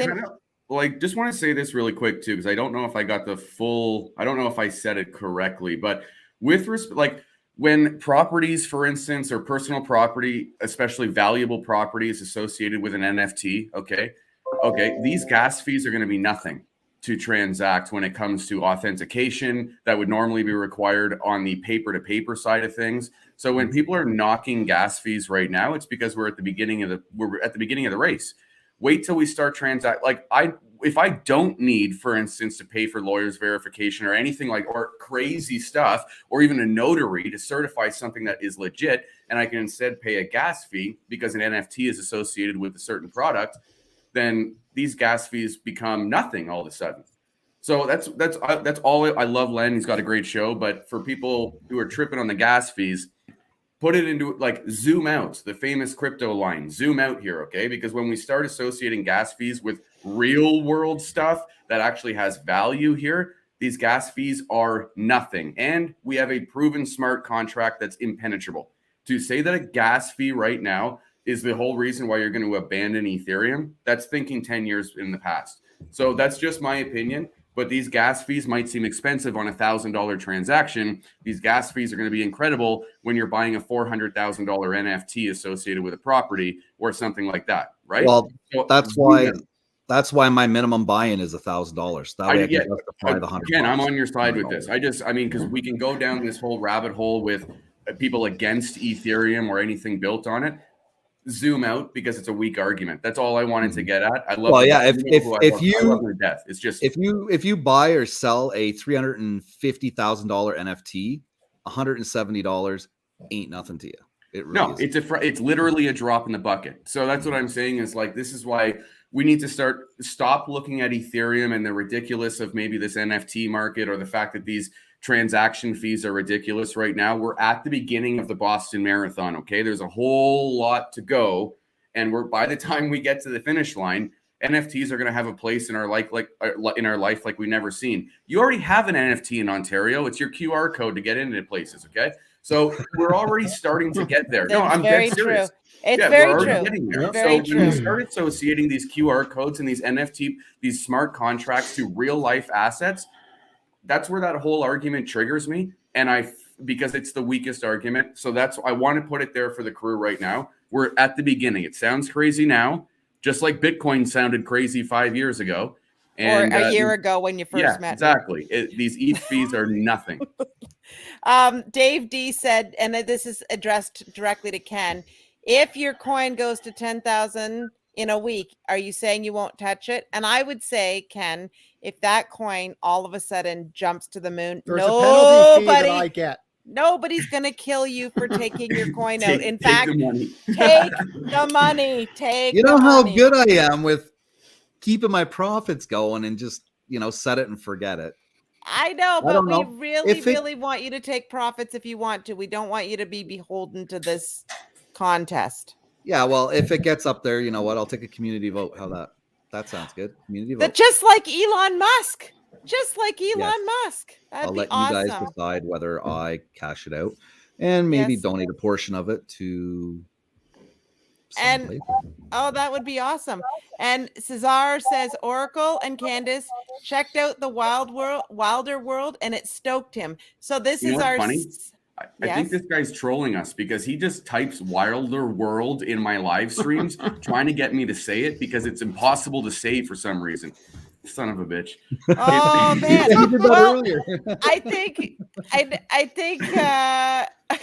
just want to say this really quick too, because I don't know if I got I don't know if I said it correctly, but with respect, like when properties, for instance, or personal property, especially valuable properties associated with an NFT, okay, these gas fees are going to be nothing to transact when it comes to authentication that would normally be required on the paper-to-paper side of things. So when people are knocking gas fees right now, it's because we're at the beginning of the race. Wait till we start if I don't need, for instance, to pay for lawyer's verification or anything or crazy stuff, or even a notary to certify something that is legit, and I can instead pay a gas fee because an NFT is associated with a certain product, then these gas fees become nothing all of a sudden. So that's all. I love Ledn. He's got a great show, but for people who are tripping on the gas fees, put it into zoom out, the famous crypto line, zoom out here, okay? Because when we start associating gas fees with real world stuff that actually has value here, these gas fees are nothing. And we have a proven smart contract that's impenetrable. To say that a gas fee right now is the whole reason why you're going to abandon Ethereum, that's thinking 10 years in the past. So that's just my opinion. But these gas fees might seem expensive on $1,000 transaction. These gas fees are going to be incredible when you're buying a $400,000 NFT associated with a property or something like that, right? Well, so that's why my minimum buy-in is $1,000. That way I can justify the $100. Again, I'm on your side with this. Because we can go down this whole rabbit hole with people against Ethereum or anything built on it. Zoom out because it's a weak argument. That's all I wanted to get at. I love. Well, yeah. If you death, it's just if you buy or sell a $350,000 NFT, $170 ain't nothing to you. It really isn't. It's literally a drop in the bucket. So that's what I'm saying is this is why we need to stop looking at Ethereum and the ridiculous of maybe this NFT market or the fact that these transaction fees are ridiculous right now. We're at the beginning of the Boston Marathon. Okay. There's a whole lot to go. And by the time we get to the finish line, NFTs are going to have a place in our life, like we've never seen. You already have an NFT in Ontario. It's your QR code to get into places. Okay. So we're already starting to get there. No, I'm dead serious. True. It's very true. When we start associating these QR codes and these NFT, these smart contracts to real life assets, that's where that whole argument triggers me. And because it's the weakest argument. So I want to put it there for the crew right now. We're at the beginning. It sounds crazy now, just like Bitcoin sounded crazy 5 years ago. And, or a year ago when you first met. Exactly. These ETH fees are nothing. Dave D said, and this is addressed directly to Ken, if your coin goes to 10,000 in a week, are you saying you won't touch it? And I would say, Ken, if that coin all of a sudden jumps to the moon, there's a penalty fee that I get. Nobody's going to kill you for taking your coin out. In fact, take the money. Take the money. You know how good I am with keeping my profits going and just, set it and forget it. I know, but we really want you to take profits if you want to. We don't want you to be beholden to this contest. Yeah, well, if it gets up there, you know what? I'll take a community vote. How that? That sounds good. Community That vote. just like Elon Musk. Just like Elon Yes. Musk. That'd I'll be let you guys awesome. decide whether I cash it out and maybe Yes. donate a portion of it to And- someplace. Oh, that would be awesome. And Cesar says Oracle and Candace checked out the Wilder World, and it stoked him. So this You know is what's our funny? I think Yes. this guy's trolling us because he just types Wilder World in my live streams, trying to get me to say it because it's impossible to say for some reason. Son of a bitch. Oh man. Yeah, you did that Well, earlier. I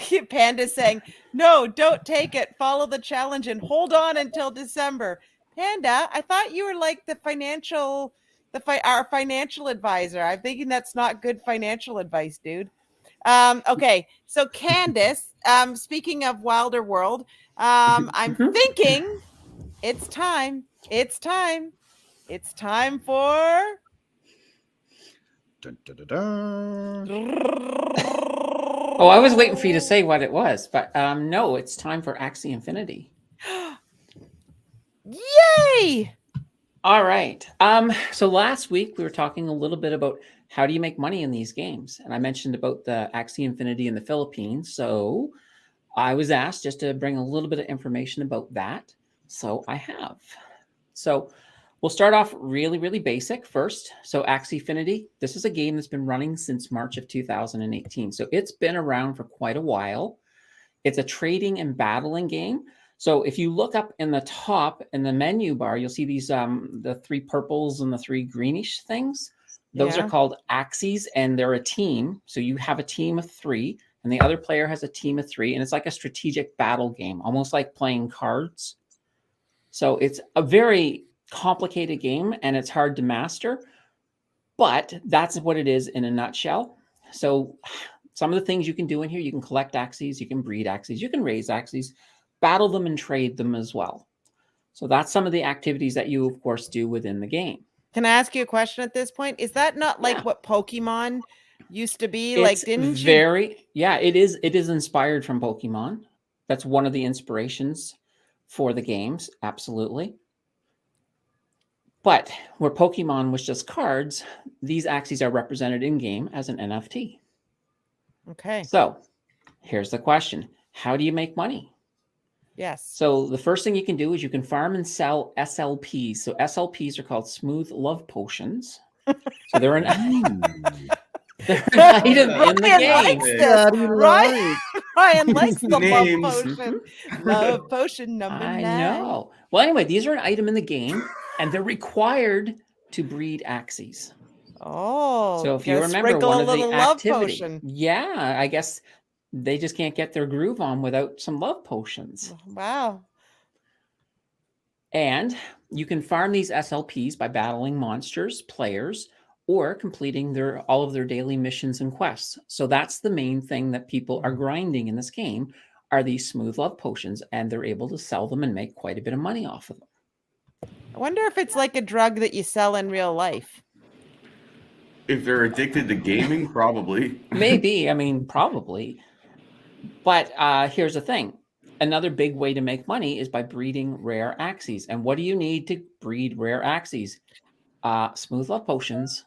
think Panda's saying, no, don't take it. Follow the challenge and hold on until December. Panda, I thought you were like our financial advisor. I'm thinking that's not good financial advice, dude. Okay, so Candace, speaking of Wilder World, I'm thinking it's time for Dun, dun, dun, dun. Oh, I was waiting for you to say what it was, but no, it's time for Axfinity. Yay! All right. So last week we were talking a little bit about how do you make money in these games, and I mentioned about the Axfinity in the Philippines. So I was asked just to bring a little bit of information about that. So I have. So we'll start off really, really basic first. So Axfinity, this is a game that's been running since March of 2018. So it's been around for quite a while. It's a trading and battling game. So if you look up in the top in the menu bar, you'll see these the three purples and the three greenish things. Those are called axes, and they're a team. So you have a team of 3, and the other player has a team of 3, and it's like a strategic battle game, almost like playing cards. So it's a very complicated game, and it's hard to master, but that's what it is in a nutshell. So some of the things you can do in here, you can collect axes, you can breed axes, you can raise axes, battle them and trade them as well. So that's some of the activities that you, of course, do within the game. Can I ask you a question at this point? Is that not like what Pokemon used to be? Like, didn't you? Yeah, it is. It is inspired from Pokemon. That's one of the inspirations for the games. Absolutely. But where Pokemon was just cards, these axes are represented in game as an NFT. Okay. So here's the question. How do you make money? Yes. So the first thing you can do is you can farm and sell SLPs. So SLPs are called smooth love potions. So they're an item in the game. Ryan likes the Names. love potion. Love potion number 9. I know. Well, anyway, these are an item in the game, and they're required to breed axes. Oh, So if you remember sprinkle one a of the little love activity, potion. yeah, I guess they just can't get their groove on without some love potions. Wow. And you can farm these SLPs by battling monsters, players, or completing all of their daily missions and quests. So that's the main thing that people are grinding in this game are these smooth love potions, and they're able to sell them and make quite a bit of money off of them. I wonder if it's like a drug that you sell in real life. If they're addicted to gaming, probably. Maybe. I mean, probably. But here's the thing. Another big way to make money is by breeding rare axes. And what do you need to breed rare axes? Smooth love potions.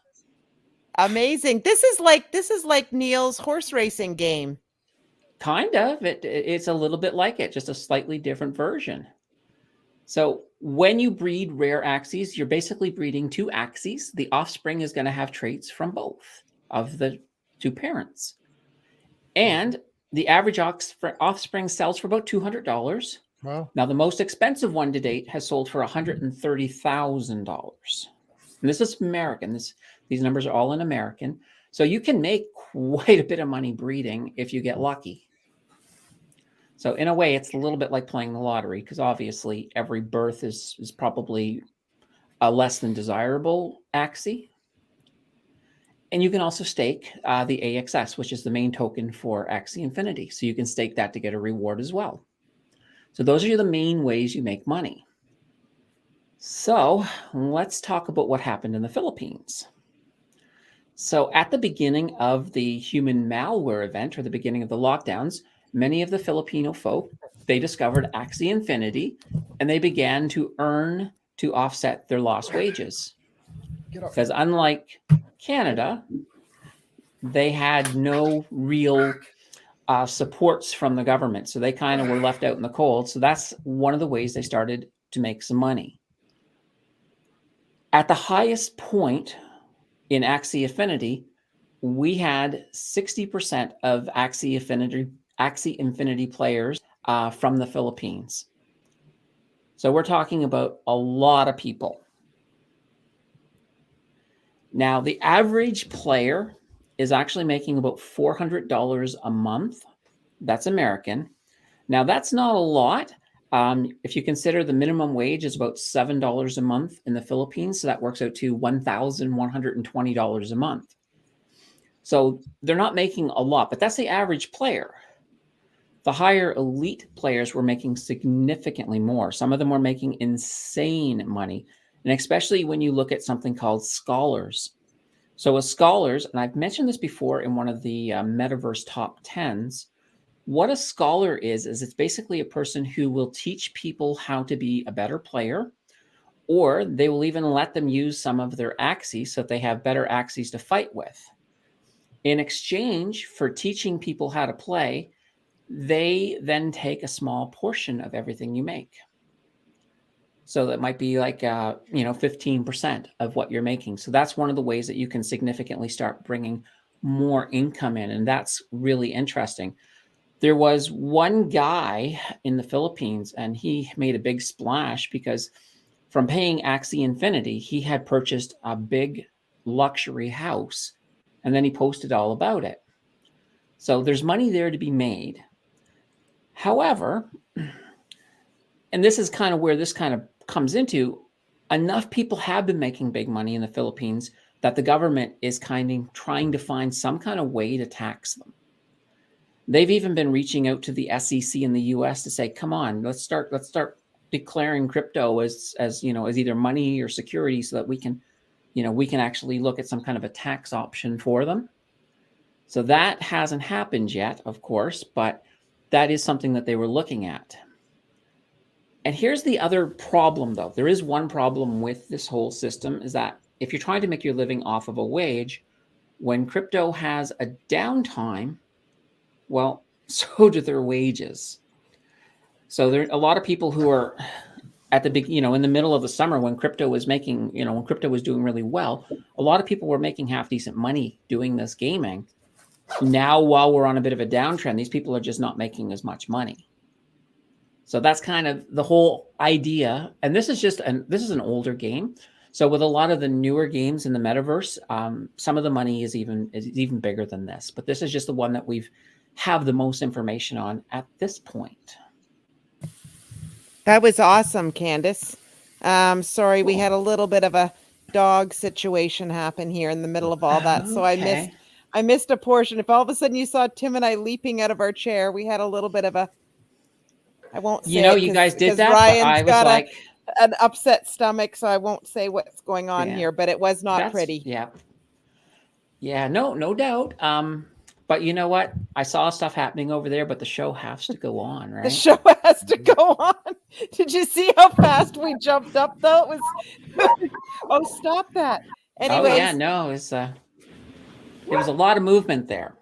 Amazing. This is like Neil's horse racing game. Kind of. It's a little bit like it, just a slightly different version. So when you breed rare axes, you're basically breeding 2 axes. The offspring is going to have traits from both of the 2 parents. And the average offspring sells for about $200. Wow. Now, the most expensive one to date has sold for $130,000. And this is American. These numbers are all in American. So you can make quite a bit of money breeding if you get lucky. So in a way, it's a little bit like playing the lottery, because obviously every birth is probably a less than desirable axie. And you can also stake the AXS, which is the main token for Axfinity. So you can stake that to get a reward as well. So those are the main ways you make money. So let's talk about what happened in the Philippines. So at the beginning of the human malware event, or the beginning of the lockdowns, many of the Filipino folk, they discovered Axfinity, and they began to earn to offset their lost wages. Get up. Because unlike Canada, they had no real supports from the government. So they kind of were left out in the cold. So that's one of the ways they started to make some money. At the highest point in Axie Infinity, we had 60% of Axie Infinity players from the Philippines. So we're talking about a lot of people. Now, the average player is actually making about $400 a month. That's American. Now, that's not a lot. If you consider the minimum wage is about $7 a month in the Philippines, so that works out to $1,120 a month. So they're not making a lot, but that's the average player. The higher elite players were making significantly more. Some of them were making insane money, and especially when you look at something called scholars. So as scholars, and I've mentioned this before in one of the Metaverse top 10s, what a scholar is it's basically a person who will teach people how to be a better player, or they will even let them use some of their Axies so that they have better Axies to fight with. In exchange for teaching people how to play, they then take a small portion of everything you make. So that might be like, 15% of what you're making. So that's one of the ways that you can significantly start bringing more income in. And that's really interesting. There was one guy in the Philippines, and he made a big splash because from paying Axie Infinity, he had purchased a big luxury house, and then he posted all about it. So there's money there to be made. However, and this is kind of where this kind of comes into, enough people have been making big money in the Philippines that the government is kind of trying to find some kind of way to tax them. They've even been reaching out to the SEC in the US to say, come on, let's start declaring crypto as either money or security so that we can actually look at some kind of a tax option for them. So that hasn't happened yet, of course, but that is something that they were looking at. And here's the other problem, though. There is one problem with this whole system, is that if you're trying to make your living off of a wage, when crypto has a downtime, well, so do their wages. So there are a lot of people who are at the big, in the middle of the summer when crypto was making, when crypto was doing really well, a lot of people were making half decent money doing this gaming. Now, while we're on a bit of a downtrend, these people are just not making as much money. So that's kind of the whole idea. And this is an older game. So with a lot of the newer games in the metaverse, some of the money is even bigger than this. But this is just the one that we've have the most information on at this point. That was awesome, Candace. Sorry, we had a little bit of a dog situation happen here in the middle of all that. So I missed a portion. If all of a sudden you saw Tim and I leaping out of our chair, we had a little bit of a, I won't say you guys did that, Ryan's but I was got like an upset stomach, so I won't say what's going on here, but it was not pretty. Yeah, no doubt. But you know what? I saw stuff happening over there, but the show has to go on, right? The show has to go on. Did you see how fast we jumped up, though? It was. Oh, stop that. Anyways. Oh, yeah, no, there was a lot of movement there.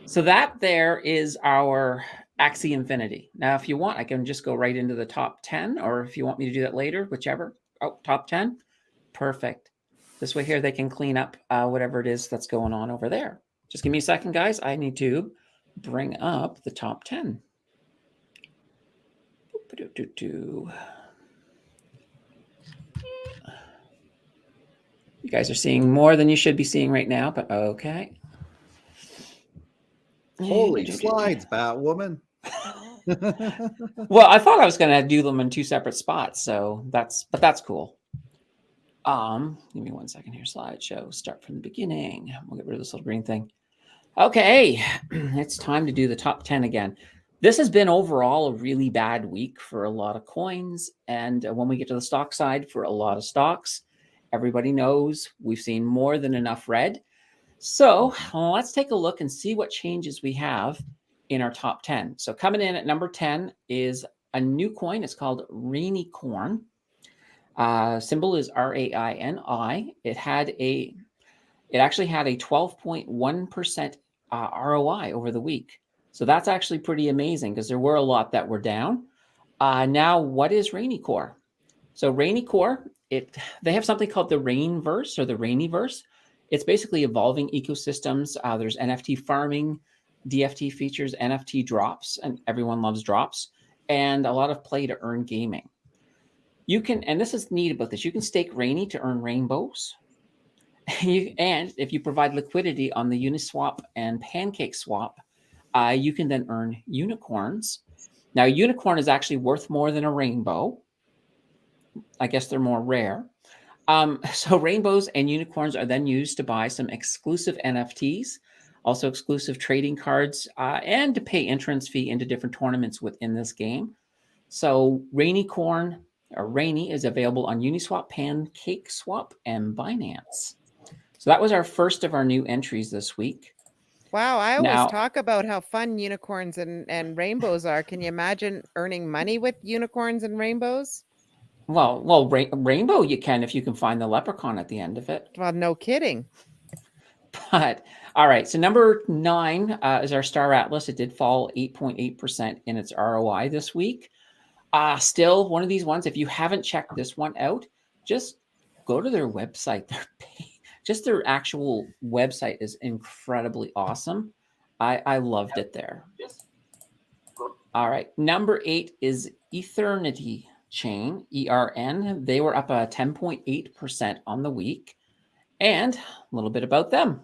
So that there is our Axie Infinity. Now, if you want, I can just go right into the top 10, or if you want me to do that later, whichever. Oh, top 10? Perfect. This way here, they can clean up whatever it is that's going on over there. Just give me a second, guys. I need to bring up the top 10. You guys are seeing more than you should be seeing right now, but okay. Holy slides, Batwoman. Well, I thought I was going to do them in two separate spots, but that's cool. Give me 1 second here. Slideshow. Start from the beginning. We'll get rid of this little green thing. Okay, it's time to do the top 10 again. This has been overall a really bad week for a lot of coins. And when we get to the stock side for a lot of stocks, everybody knows we've seen more than enough red. So let's take a look and see what changes we have in our top 10. So coming in at number 10 is a new coin. It's called Rainy Corn. Symbol is RAINI. It actually had a 12.1% ROI over the week. So that's actually pretty amazing because there were a lot that were down. Now, what is Rainicore? So Rainicore, they have something called the Rainverse or the Rainiverse. It's basically evolving ecosystems. There's NFT farming, DFT features, NFT drops, and everyone loves drops, and a lot of play to earn gaming. You can, and this is neat about this, you can stake Rainy to earn rainbows. And if you provide liquidity on the Uniswap and Pancake Swap, you can then earn unicorns. Now, a unicorn is actually worth more than a rainbow. I guess they're more rare. So rainbows and unicorns are then used to buy some exclusive NFTs, also exclusive trading cards, and to pay entrance fee into different tournaments within this game. So Rainicorn or Rainy is available on Uniswap, Pancake Swap, and Binance. So that was our first of our new entries this week. Wow, I always Now- talk about how fun unicorns and rainbows are. Can you imagine earning money with unicorns and rainbows? Well, rainbow you can if you can find the leprechaun at the end of it. Well, no kidding. But all right, so number 9 is our Star Atlas. It did fall 8.8% in its ROI this week. Still one of these ones. If you haven't checked this one out, just go to their website. Just their actual website is incredibly awesome. I loved it there. All right, number 8 is Eternity Chain, ERN. They were up 10.8% on the week. And a little bit about them.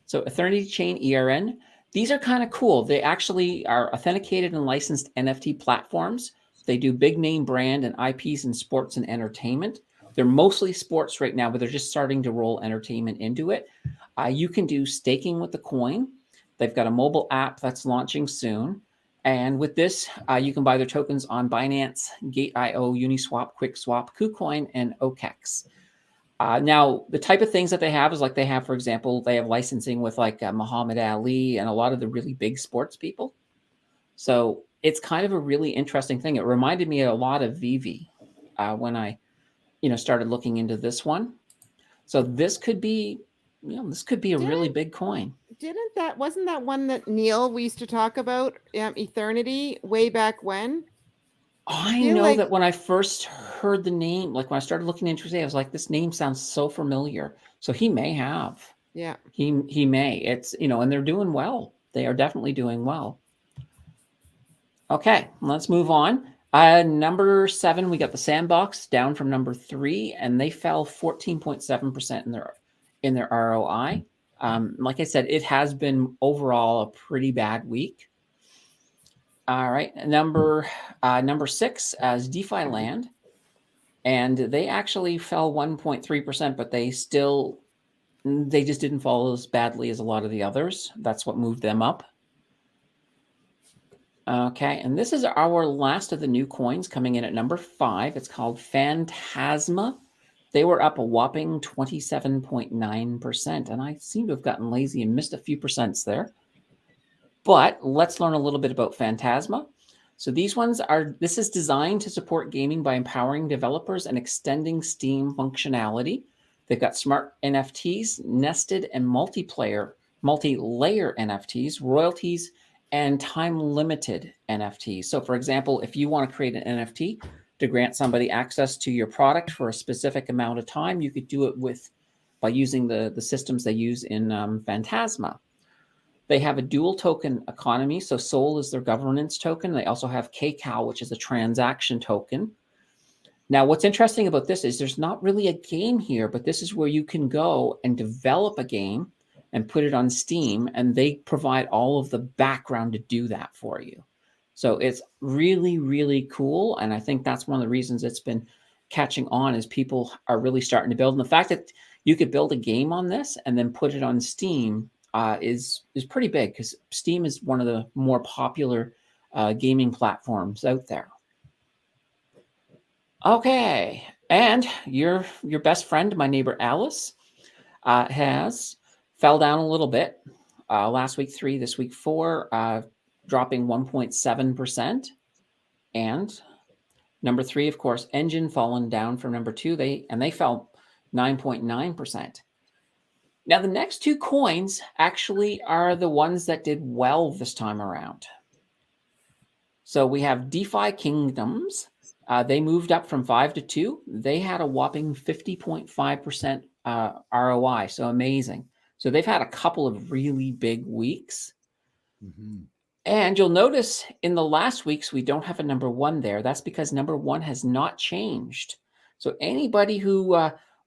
So Eternity Chain, ERN, these are kind of cool. They actually are authenticated and licensed NFT platforms. They do big name brand and IPs in sports and entertainment. They're mostly sports right now, but they're just starting to roll entertainment into it. You can do staking with the coin. They've got a mobile app that's launching soon. And with this, you can buy their tokens on Binance, Gate.io, Uniswap, QuickSwap, KuCoin, and OKEx. Now, the type of things that they have is like they have, for example, they have licensing with like Muhammad Ali and a lot of the really big sports people. So it's kind of a really interesting thing. It reminded me a lot of Vivi when I, started looking into this one. So this could be, this could be a really big coin. Wasn't that one that Neil, we used to talk about, Eternity, way back when? I know that when I first heard the name, like when I started looking into it, I was like, this name sounds so familiar. So he may have. Yeah. He may. It's, and they're doing well. They are definitely doing well. Okay, let's move on. Number 7, we got the Sandbox down from number 3, and they fell 14.7% in their ROI. Like I said, it has been overall a pretty bad week. All right, number 6 as DeFi Land, and they actually fell 1.3%, but they just didn't fall as badly as a lot of the others. That's what moved them up. Okay, and this is our last of the new coins coming in at number 5. It's called Phantasma. They were up a whopping 27.9%, and I seem to have gotten lazy and missed a few percents there. But let's learn a little bit about Phantasma. So this is designed to support gaming by empowering developers and extending Steam functionality. They've got smart NFTs, nested and multi-layer NFTs, royalties, and time-limited NFTs. So for example, if you want to create an NFT to grant somebody access to your product for a specific amount of time, you could do it by using the systems they use in Phantasma. They have a dual token economy. So Sol is their governance token. They also have KCAL, which is a transaction token. Now, what's interesting about this is there's not really a game here, but this is where you can go and develop a game and put it on Steam, and they provide all of the background to do that for you. So it's really, really cool. And I think that's one of the reasons it's been catching on is people are really starting to build. And the fact that you could build a game on this and then put it on Steam is pretty big because Steam is one of the more popular gaming platforms out there. Okay, and your best friend, my neighbor Alice, fell down a little bit. Last week 3, this week 4, dropping 1.7%. And Number 3, of course, Engine, fallen down from number 2. They fell 9.9%. Now, the next 2 coins actually are the ones that did well this time around. So we have DeFi Kingdoms. They moved up from 5 to 2. They had a whopping 50.5% ROI. So amazing. So they've had a couple of really big weeks. Mm-hmm. And you'll notice in the last weeks, we don't have a number 1 there. That's because number 1 has not changed. So anybody who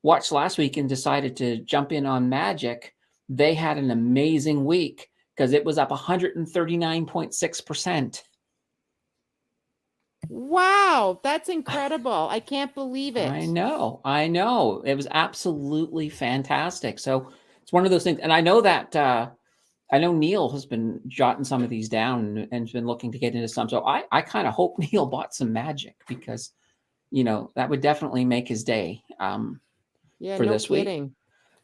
watched last week and decided to jump in on Magic, they had an amazing week because it was up 139.6%. Wow, that's incredible. I can't believe it. I know. It was absolutely fantastic. So it's one of those things. And I know that I know Neil has been jotting some of these down and has been looking to get into some. So I kind of hope Neil bought some Magic because, that would definitely make his day for this week.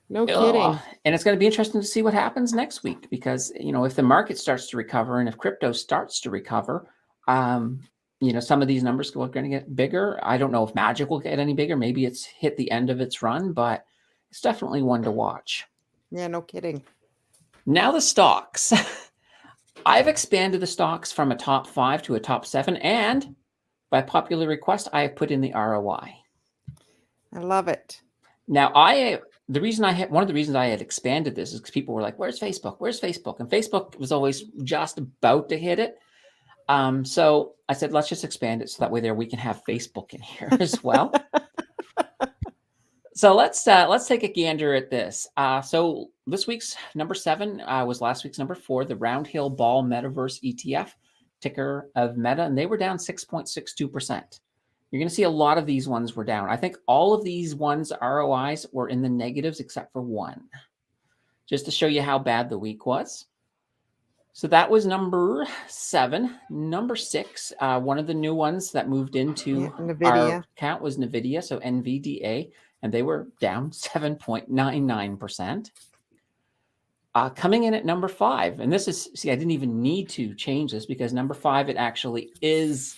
No kidding. And it's going to be interesting to see what happens next week because, if the market starts to recover and if crypto starts to recover, some of these numbers are going to get bigger. I don't know if Magic will get any bigger. Maybe it's hit the end of its run, but it's definitely one to watch. Yeah, no kidding. Now the stocks. I've expanded the stocks from a top 5 to a top 7, and by popular request, I have put in the ROI. I love it. Now, one of the reasons I had expanded this is because people were like, "Where's Facebook? Where's Facebook?" And Facebook was always just about to hit it. So I said, let's just expand it so that way we can have Facebook in here as well. So let's take a gander at this. So this week's number 7 was last week's number 4, the Round Hill Ball Metaverse ETF, ticker of Meta, and they were down 6.62%. You're going to see a lot of these ones were down. I think all of these ones ROIs were in the negatives except for one, just to show you how bad the week was. So that was number 7. Number 6, one of the new ones that moved into our account was NVIDIA, so NVDA, and they were down 7.99%. Coming in at number 5, and this is, I didn't even need to change this because number 5, it actually is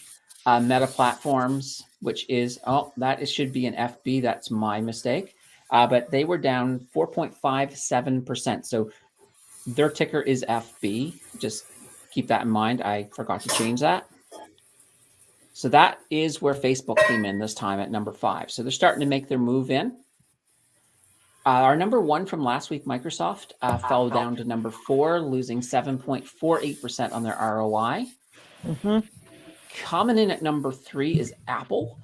Meta Platforms, which is, should be an FB. That's my mistake. But they were down 4.57%. So their ticker is FB. Just keep that in mind. I forgot to change that. So that is where Facebook came in this time at number 5. So they're starting to make their move in. Our number 1 from last week, Microsoft, fell down to number 4, losing 7.48% on their ROI. Mm-hmm. Coming in at number 3 is Apple.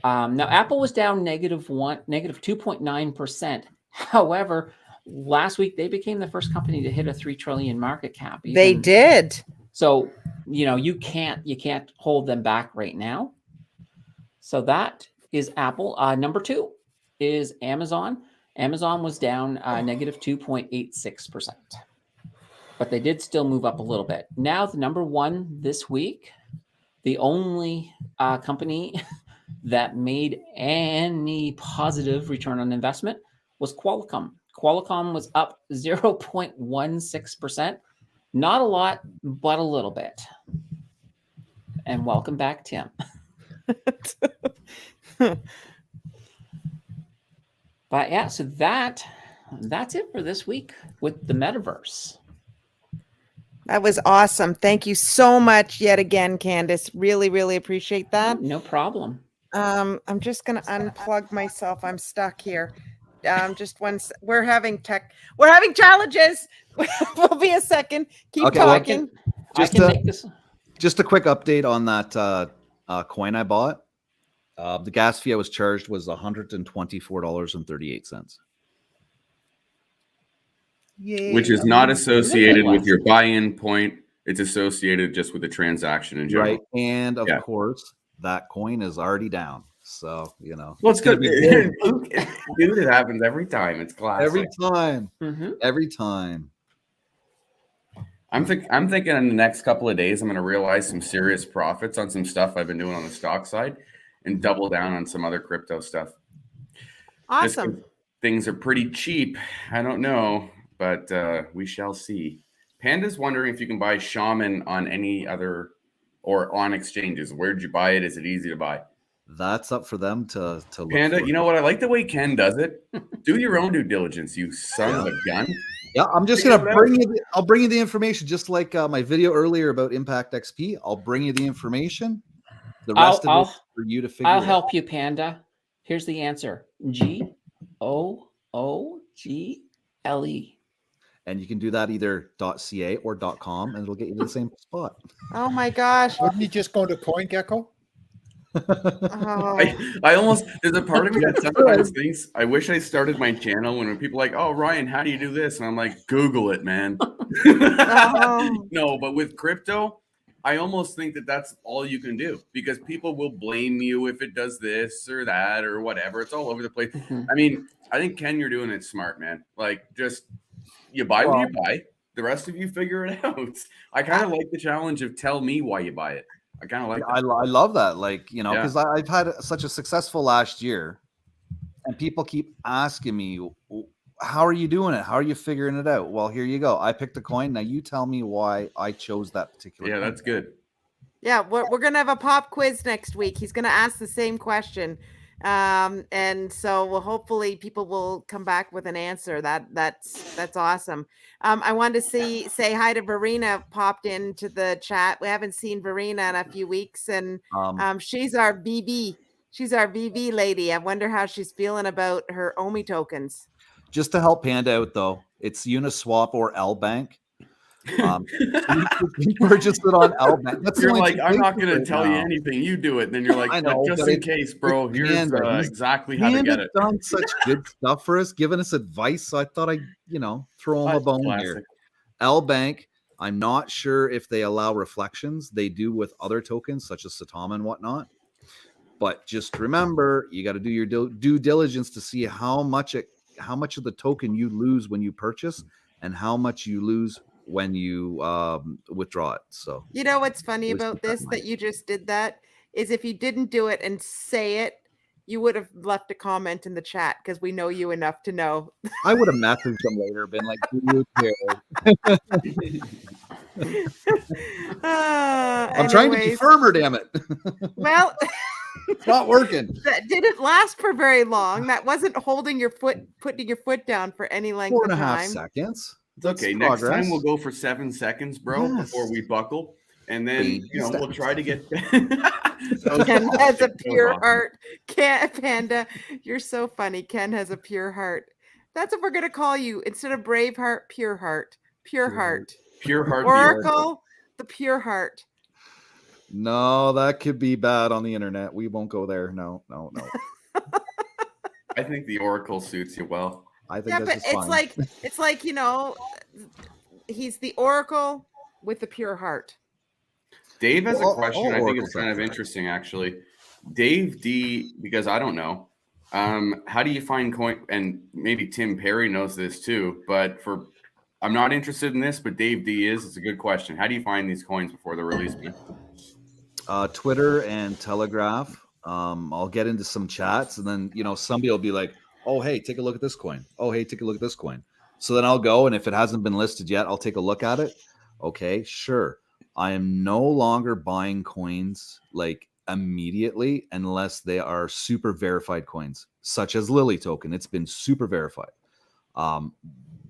Now, Apple was down negative 2.9%. However, last week they became the first company to hit a 3 trillion market cap. They did. So, you can't hold them back right now. So that is Apple. Number 2 is Amazon. Amazon was down negative 2.86%. But they did still move up a little bit. Now, the number 1 this week, the only company that made any positive return on investment was Qualcomm. Qualcomm was up 0.16%. Not a lot, but a little bit. And welcome back, Tim. But yeah, so that's it for this week with the metaverse. That was awesome. Thank you so much yet again, Candace. Really, really appreciate that. No problem. I'm just going to unplug myself. I'm stuck here. Just once we're having challenges. We'll be a second. Keep talking. Just a quick update on that coin I bought. The gas fee I was charged was $124.38. Yay. Which is not associated with your buy-in point. It's associated just with the transaction in general. Right. And of course, that coin is already down. So, Well, it's good. Dude, it happens every time. It's classic. Every time. Mm-hmm. Every time. I'm thinking in the next couple of days, I'm going to realize some serious profits on some stuff I've been doing on the stock side and double down on some other crypto stuff. Awesome. Things are pretty cheap. I don't know, but we shall see. Panda's wondering if you can buy Shaman on any other or on exchanges. Where did you buy it? Is it easy to buy? that's up for them to look Panda, for. you know what? I like the way Ken does it. Do your own due diligence, you son of a gun. Yeah, I'm just Figure gonna it bring you. I'll bring you the information, just like my video earlier about Impact XP. I'll bring you the information. The rest of it is for you to figure. I'll it help out. you, Panda. Here's the answer: GOOGLE. And you can do that either .ca or .com, and it'll get you to the same spot. Oh my gosh. Wouldn't you just go to CoinGecko? Oh. I almost, there's a part of me that sometimes thinks I wish I started my channel when people are like, oh, Ryan, how do you do this? And I'm like, Google it, man. Oh. No, but with crypto, I almost think that that's all you can do, because people will blame you if it does this or that or whatever. It's all over the place. I mean, I think, Ken, you're doing it smart, man. Like, just you buy what you buy. The rest of you figure it out. I kind of like the challenge of tell me why you buy it. I kind of like that. I love that. Like, you know, Yeah. because I've had such a successful last year, and people keep asking me, how are you doing it? How are you figuring it out? Well, here you go. I picked a coin. Now you tell me why I chose that particular Yeah, coin. that's good. Yeah, we're gonna have a pop quiz next week. He's gonna ask the same question, and so we'll hopefully people will come back with an answer. That's awesome. I wanted to say hi to Verena. Popped into the chat. We haven't seen Verena in a few weeks, and she's our VB. She's our VB lady. I wonder how she's feeling about her OMI tokens. Just to help Panda out, though, it's Uniswap or LBank. You purchased it on LBank. That's You're like, I'm not going to right tell you now. anything. You do it. And then you're like, I know, just but in case, bro, here's Panda, exactly how to get it. Done such good stuff for us, giving us advice. So I thought I'd, throw him a bone here. LBank, I'm not sure if they allow reflections. They do with other tokens such as Satama and whatnot. But just remember, you got to do your due diligence to see how much of the token you lose when you purchase and how much you lose when you withdraw it. So you know what's funny about this that you just did that is if you didn't do it and say it, you would have left a comment in the chat because we know you enough to know. I would have messaged them later, been like, do you care? I'm trying to be firmer, damn it. Well, it's not working. That didn't last for very long. That wasn't putting your foot down for any length of time. 4.5 seconds. It's okay. Next time we'll go for 7 seconds, bro, before we buckle. And then, we'll try to get... Ken has a pure heart. Panda, you're so funny. Ken has a pure heart. That's what we're going to call you. Instead of Braveheart, pure heart. Pure heart. Pure heart. Oracle, the pure heart. No, that could be bad on the internet. We won't go there. No. I think the Oracle suits you well. I think that's just fine. It's like, he's the Oracle with the pure heart. Dave has a question. I think it's kind of interesting, actually. Dave D, because I don't know. How do you find coin? And maybe Tim Perry knows this too, but I'm not interested in this, but Dave D is. It's a good question. How do you find these coins before they're released? Twitter and Telegraph. I'll get into some chats, and then somebody will be like, "Oh, hey, take a look at this coin. Oh, hey, take a look at this coin." So then I'll go, and if it hasn't been listed yet, I'll take a look at it. Okay, sure. I am no longer buying coins like immediately unless they are super verified coins, such as Lily token. It's been super verified.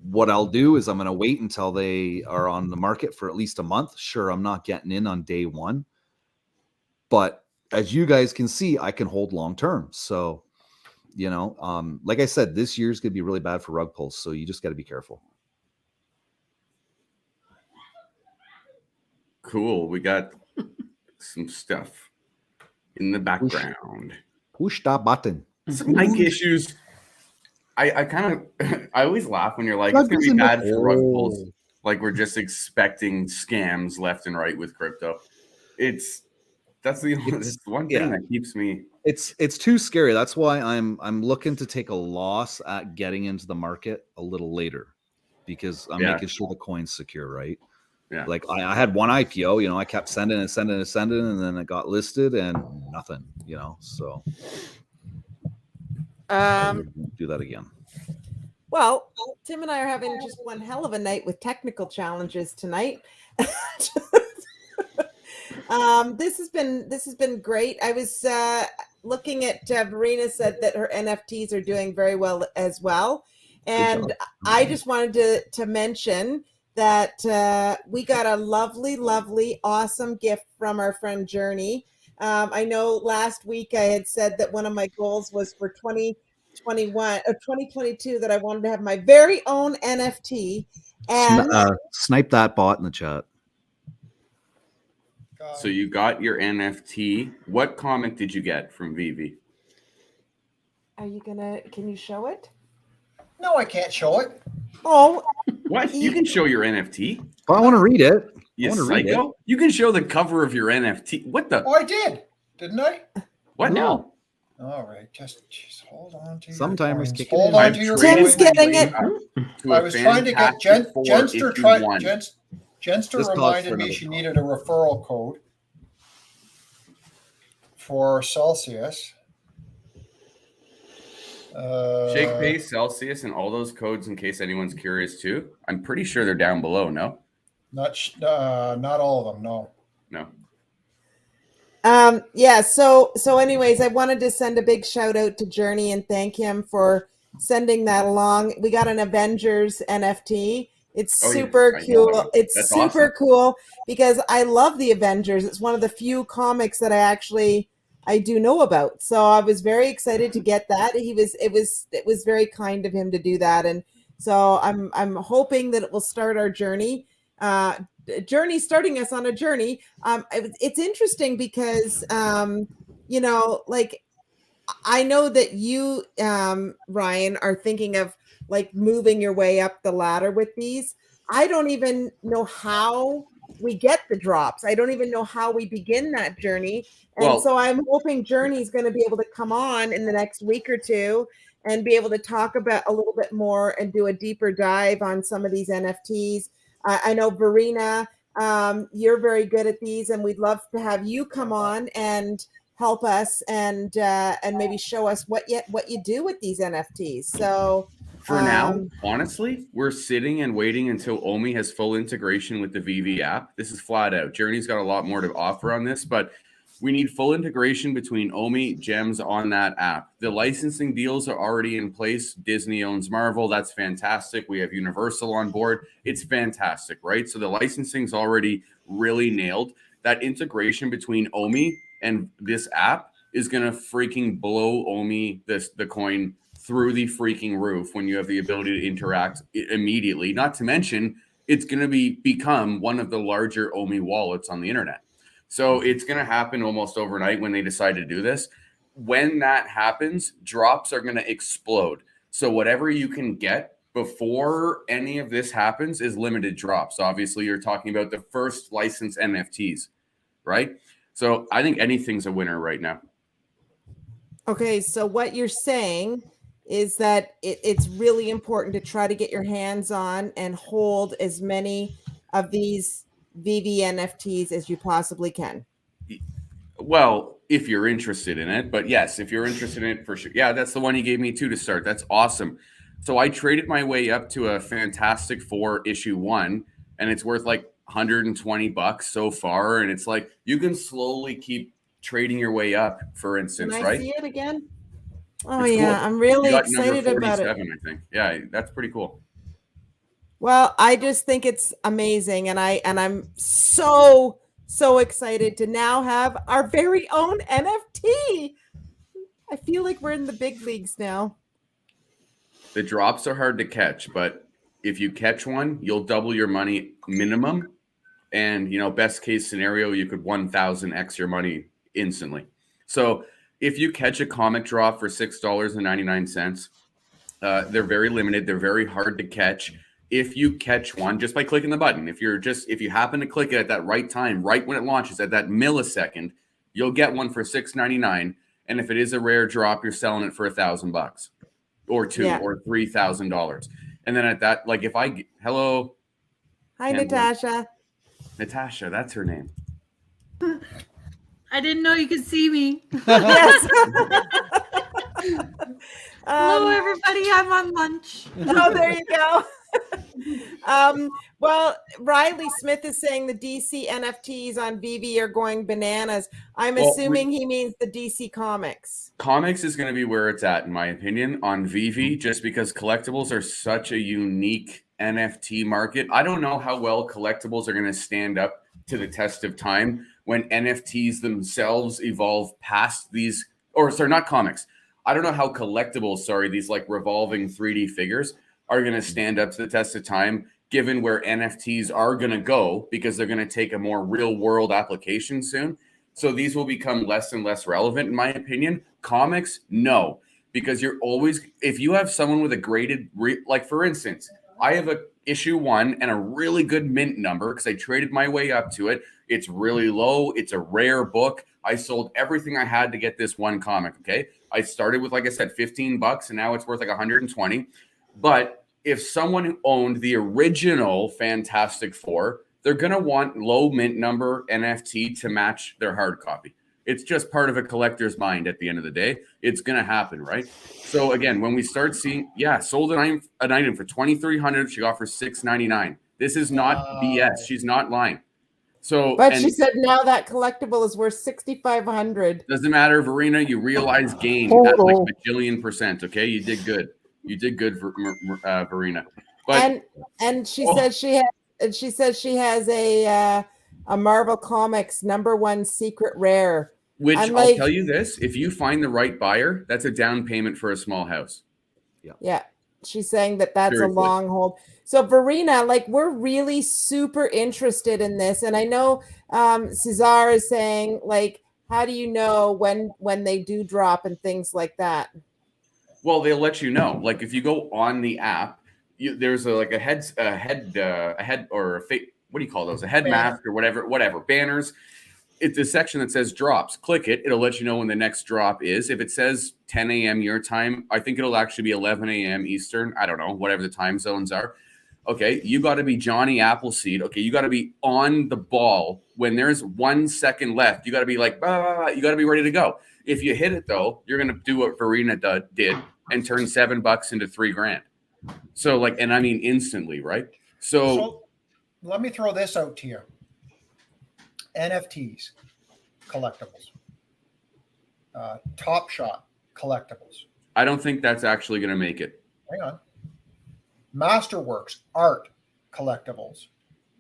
What I'll do is I'm going to wait until they are on the market for at least a month. Sure, I'm not getting in on day one, but as you guys can see, I can hold long term. So, like I said, this year's going to be really bad for rug pulls. So you just got to be careful. Cool. We got some stuff in the background. Push that button. Some mic issues. I kind of I always laugh when you're like, it's gonna be bad for rug pulls. Like we're just expecting scams left and right with crypto. That's the one thing that keeps me. It's too scary. That's why I'm looking to take a loss at getting into the market a little later, because I'm making sure the coin's secure, right? Yeah. Like I had one IPO, I kept sending, and then it got listed and nothing, so I won't do that again. Well, Tim and I are having just one hell of a night with technical challenges tonight. This has been great. I was looking at Verena said that her NFTs are doing very well as well. And I just wanted to mention that we got a lovely, lovely, awesome gift from our friend Journey. I know last week I had said that one of my goals was for 2022 that I wanted to have my very own NFT. And Snipe that bot in the chat. So you got your NFT. What comic did you get from Vivi? Can you show it? No, I can't show it. Oh, What? You can show your NFT? Well, I want to read it. You psycho? You can show the cover of your NFT. What the? Oh, I did, didn't I? What? No. All right, just hold on to your Sometimes coins. kicking Hold in. on to your Tim's coins. getting it. I was trying to get Jenster. Jenster This calls reminded for me another she call. needed a referral code for Celsius. Shakepay, Celsius, and all those codes, in case anyone's curious too. I'm pretty sure they're down below. No. Not all of them. No. Yeah. So anyways, I wanted to send a big shout out to Journey and thank him for sending that along. We got an Avengers NFT. It's super cool. It's That's super awesome. cool because I love the Avengers. It's one of the few comics that I do know about. So I was very excited to get that. It was very kind of him to do that. And so I'm hoping that it will start our journey. Starting us on a journey. It's interesting because like I know that you, Ryan, are thinking of like moving your way up the ladder with these. I don't even know how we get the drops. I don't even know how we begin that journey. And so I'm hoping Journey's going to be able to come on in the next week or two and be able to talk about a little bit more and do a deeper dive on some of these NFTs. I know Verena, you're very good at these, and we'd love to have you come on and help us and maybe show us what you do with these NFTs. So for now, honestly, we're sitting and waiting until Omi has full integration with the VV app. This is flat out. Journey's got a lot more to offer on this, but we need full integration between Omi, Gems on that app. The licensing deals are already in place. Disney owns Marvel. That's fantastic. We have Universal on board. It's fantastic, right? So the licensing's already really nailed. That integration between Omi and this app is going to freaking blow Omi, the coin, through the freaking roof when you have the ability to interact immediately. Not to mention, it's going to become one of the larger Omi wallets on the internet. So it's going to happen almost overnight when they decide to do this. When that happens, drops are going to explode. So whatever you can get before any of this happens is limited drops. Obviously, you're talking about the first licensed NFTs, right? So I think anything's a winner right now. Okay, so what you're saying is that it's really important to try to get your hands on and hold as many of these VV NFTs as you possibly can. Well, if you're interested in it, but yes, if you're interested in it for sure. Yeah, that's the one you gave me too to start. That's awesome. So I traded my way up to a Fantastic Four issue 1, and it's worth like $120 so far. And it's like you can slowly keep trading your way up, for instance, Can I right? see it again? Oh It's yeah, cool. I'm really You got excited number about it. 47, I think. Yeah, that's pretty cool. Well, I just think it's amazing, and I'm so excited to now have our very own NFT. I feel like we're in the big leagues now. The drops are hard to catch, but if you catch one, you'll double your money minimum. And, best case scenario, you could 1,000x your money instantly. So if you catch a comic drop for $6.99, they're very limited. They're very hard to catch. If you catch one just by clicking the button, if you happen to click it at that right time, right when it launches, at that millisecond, you'll get one for $6.99. And if it is a rare drop, you're selling it for $1,000 or $2,000 or $3,000. And then at that, like if hello. Hi, Natasha. Natasha, that's her name. I didn't know you could see me. Yes. Hello, everybody. I'm on lunch. Oh, there you go. Well, Riley Smith is saying the DC NFTs on VV are going bananas. I'm assuming he means the DC comics. Comics is going to be where it's at, in my opinion, on VV, just because collectibles are such a unique NFT market. I don't know how well collectibles are going to stand up to the test of time when NFTs themselves evolve past these, or sorry, not comics. I don't know how collectibles, these like revolving 3D figures are going to stand up to the test of time, given where NFTs are going to go, because they're going to take a more real world application soon. So these will become less and less relevant, in my opinion. Comics, no, because you're always, if you have someone with a graded, like for instance, I have a issue 1 and a really good mint number because I traded my way up to it. It's really low. It's a rare book. I sold everything I had to get this one comic. Okay. I started with, like I said, $15 and now it's worth like 120. But if someone owned the original Fantastic Four, they're going to want low mint number NFT to match their hard copy. It's just part of a collector's mind at the end of the day. It's going to happen, right? So again, when we start seeing, sold an item for $2,300, she offers $699. This is not BS. She's not lying. So, but she said now that collectible is worth $6,500. Doesn't matter, Verena. You realize gain at like a bajillion %. Okay, you did good. You did good for Verena. But and she says she has a Marvel Comics #1 secret rare. Which I'll tell you this: if you find the right buyer, that's a down payment for a small house. Yeah. She's saying that's seriously a long hold. So Verena, like we're really super interested in this, and I know Cesar is saying like, how do you know when they do drop and things like that? Well, they'll let you know. Like if you go on the app, there's a head or a fake. What do you call those? A head mask or whatever banners. It's a section that says drops. Click it. It'll let you know when the next drop is. If it says 10 a.m. your time, I think it'll actually be 11 a.m. Eastern. I don't know, whatever the time zones are. Okay, you got to be Johnny Appleseed. Okay, you got to be on the ball when there's 1 second left. You got to be like, you got to be ready to go. If you hit it though, you're gonna do what Verena did and turn $7 into $3,000. So like, and I mean instantly, right? So let me throw this out to you. NFTs, collectibles, Top Shot collectibles. I don't think that's actually going to make it. Hang on. Masterworks, art collectibles,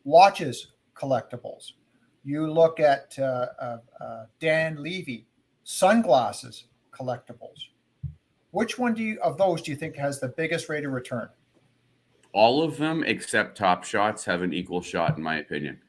watches collectibles. You look at Dan Levy, sunglasses collectibles. Which one of those do you think has the biggest rate of return? All of them except Top Shots have an equal shot, in my opinion.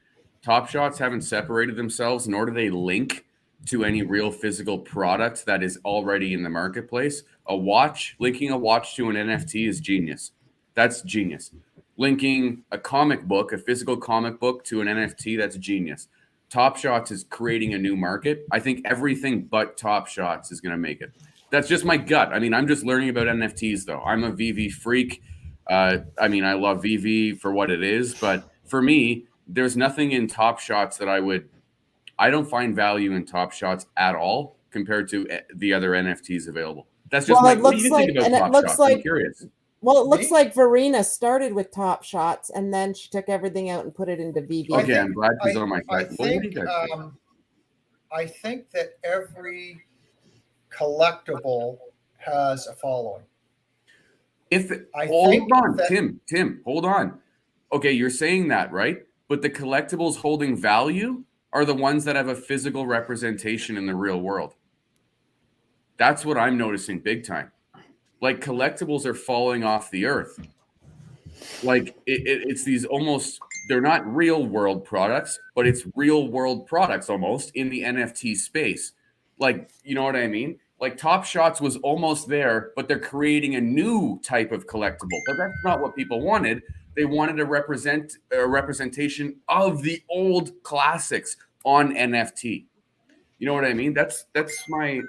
Top Shots haven't separated themselves, nor do they link to any real physical product that is already in the marketplace. Linking a watch to an NFT is genius. That's genius. Linking a comic book, a physical comic book to an NFT, that's genius. Top Shots is creating a new market. I think everything but Top Shots is going to make it. That's just my gut. I mean, I'm just learning about NFTs, though. I'm a VV freak. I love VV for what it is, but for me, there's nothing in Top Shots that I don't find value in Top Shots at all compared to the other NFTs available. That's just what do you think about Top Shots? I'm curious. Well, it looks like Verena started with Top Shots and then she took everything out and put it into VV. Okay, I'm glad she's on my side. I think that every collectible has a following. Tim, hold on. Okay, you're saying that, right? But the collectibles holding value are the ones that have a physical representation in the real world. That's what I'm noticing big time. Like collectibles are falling off the earth. Like it's these almost, they're not real world products, but it's real world products almost in the NFT space. Like, you know what I mean? Like Top Shots was almost there, but they're creating a new type of collectible. But that's not what people wanted. They wanted a representation of the old classics on NFT. You know what I mean? That's my.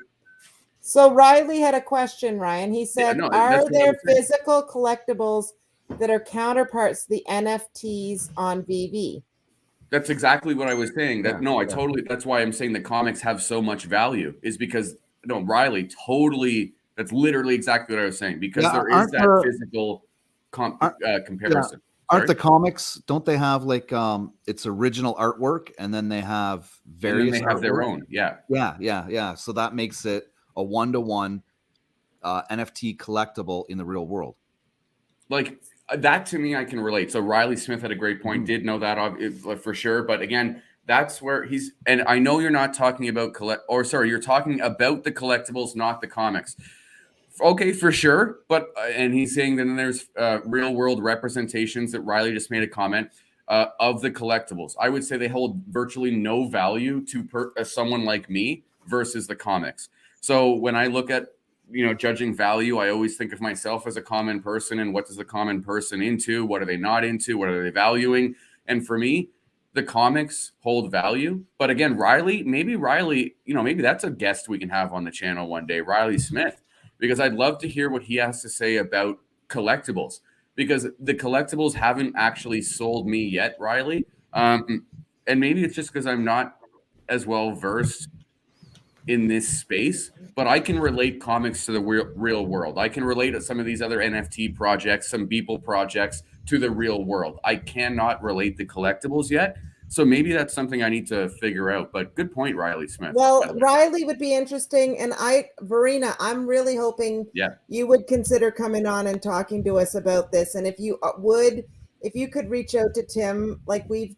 So Riley had a question, Ryan. He said, are there physical collectibles that are counterparts to the NFTs on VV? That's exactly what I was saying. That's why I'm saying the comics have so much value, is because Riley totally, that's literally exactly what I was saying, because there is that physical comparison. Aren't the comics, don't they have like it's original artwork and then they have various and then they have artwork? their own. Yeah. So that makes it a 1-to-1 NFT collectible in the real world. Like that to me, I can relate. So Riley Smith had a great point. Did know that for sure. But again, that's where he's, and I know you're not talking about you're talking about the collectibles, not the comics. Okay, for sure. But and he's saying that then there's real world representations that Riley just made a comment of the collectibles. I would say they hold virtually no value to someone like me versus the comics. So when I look at judging value, I always think of myself as a common person and what does the common person into? What are they not into? What are they valuing? And for me, the comics hold value. But again, maybe that's a guest we can have on the channel one day, Riley Smith, because I'd love to hear what he has to say about collectibles, because the collectibles haven't actually sold me yet, Riley. And maybe it's just because I'm not as well versed in this space, but I can relate comics to the real world. I can relate to some of these other NFT projects, some Beeple projects to the real world. I cannot relate the collectibles yet. So maybe that's something I need to figure out. But good point, Riley Smith. Well, Riley would be interesting. And Verena, I'm really hoping you would consider coming on and talking to us about this. And if you could reach out to Tim,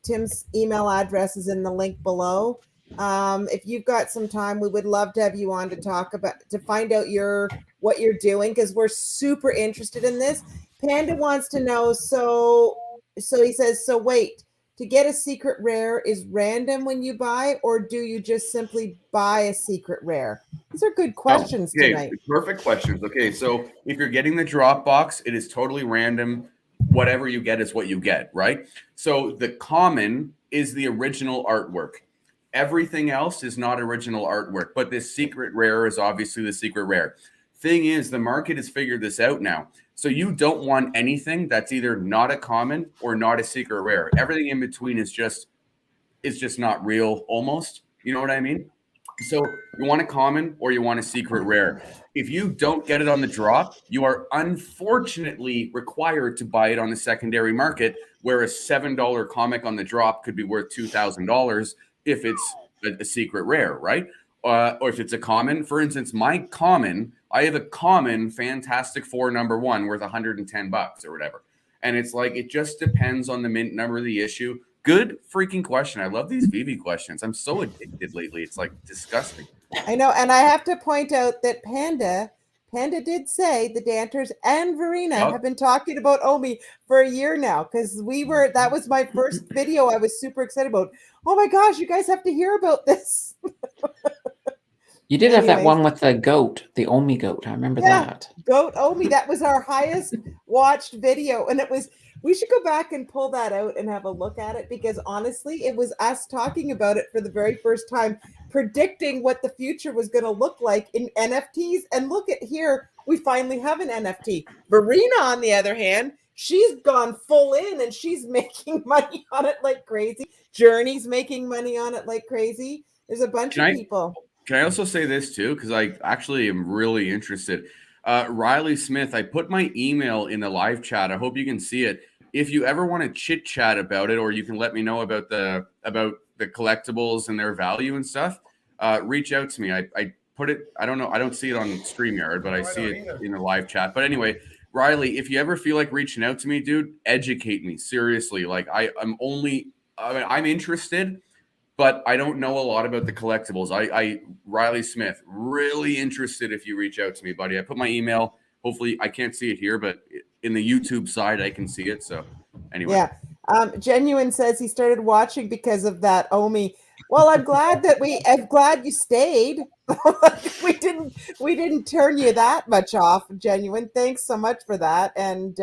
Tim's email address is in the link below. If you've got some time, we would love to have you on to find out what you're doing, because we're super interested in this. Panda wants to know, so he says, so wait, to get a secret rare is random when you buy, or do you just simply buy a secret rare? These are good questions tonight. Perfect questions. Okay, so if you're getting the drop box, it is totally random. Whatever you get is what you get, right? So the common is the original artwork. Everything else is not original artwork, but this secret rare is obviously the secret rare. Thing is, the market has figured this out now. So you don't want anything that's either not a common or not a secret rare. Everything in between is just not real almost. You know what I mean? So you want a common or you want a secret rare. If you don't get it on the drop, you are unfortunately required to buy it on the secondary market, where a $7 comic on the drop could be worth $2,000 if it's a secret rare, right? Or if it's a common. For instance, I have a common Fantastic Four #1 worth $110 or whatever. And it's like, it just depends on the mint number of the issue. Good freaking question. I love these VV questions. I'm so addicted lately. It's like disgusting. I know. And I have to point out that Panda did say the Danters and Verena have been talking about Omi for a year now, because that was my first video I was super excited about. Oh my gosh, you guys have to hear about this. You did have that one with the goat, the Omi goat. I remember that. Goat Omi. That was our highest watched video. And we should go back and pull that out and have a look at it, because honestly, it was us talking about it for the very first time, predicting what the future was going to look like in NFTs. And look at here, we finally have an NFT. Verena, on the other hand, she's gone full in and she's making money on it like crazy. Journey's making money on it like crazy. There's a bunch of people. Can I also say this too? Because I actually am really interested. Riley Smith, I put my email in the live chat. I hope you can see it. If you ever want to chit chat about it, or you can let me know about the collectibles and their value and stuff, reach out to me. I put it, I don't know, I don't see it on StreamYard, but I see it in the live chat. But anyway, Riley, if you ever feel like reaching out to me, dude, educate me. Seriously. Like I'm interested, but I don't know a lot about the collectibles. Riley Smith, really interested if you reach out to me, buddy. I put my email. Hopefully, I can't see it here, but in the YouTube side, I can see it. So anyway. Yeah. Genuine says he started watching because of that Omi. Well, I'm glad you stayed. we didn't turn you that much off, Genuine. Thanks so much for that. And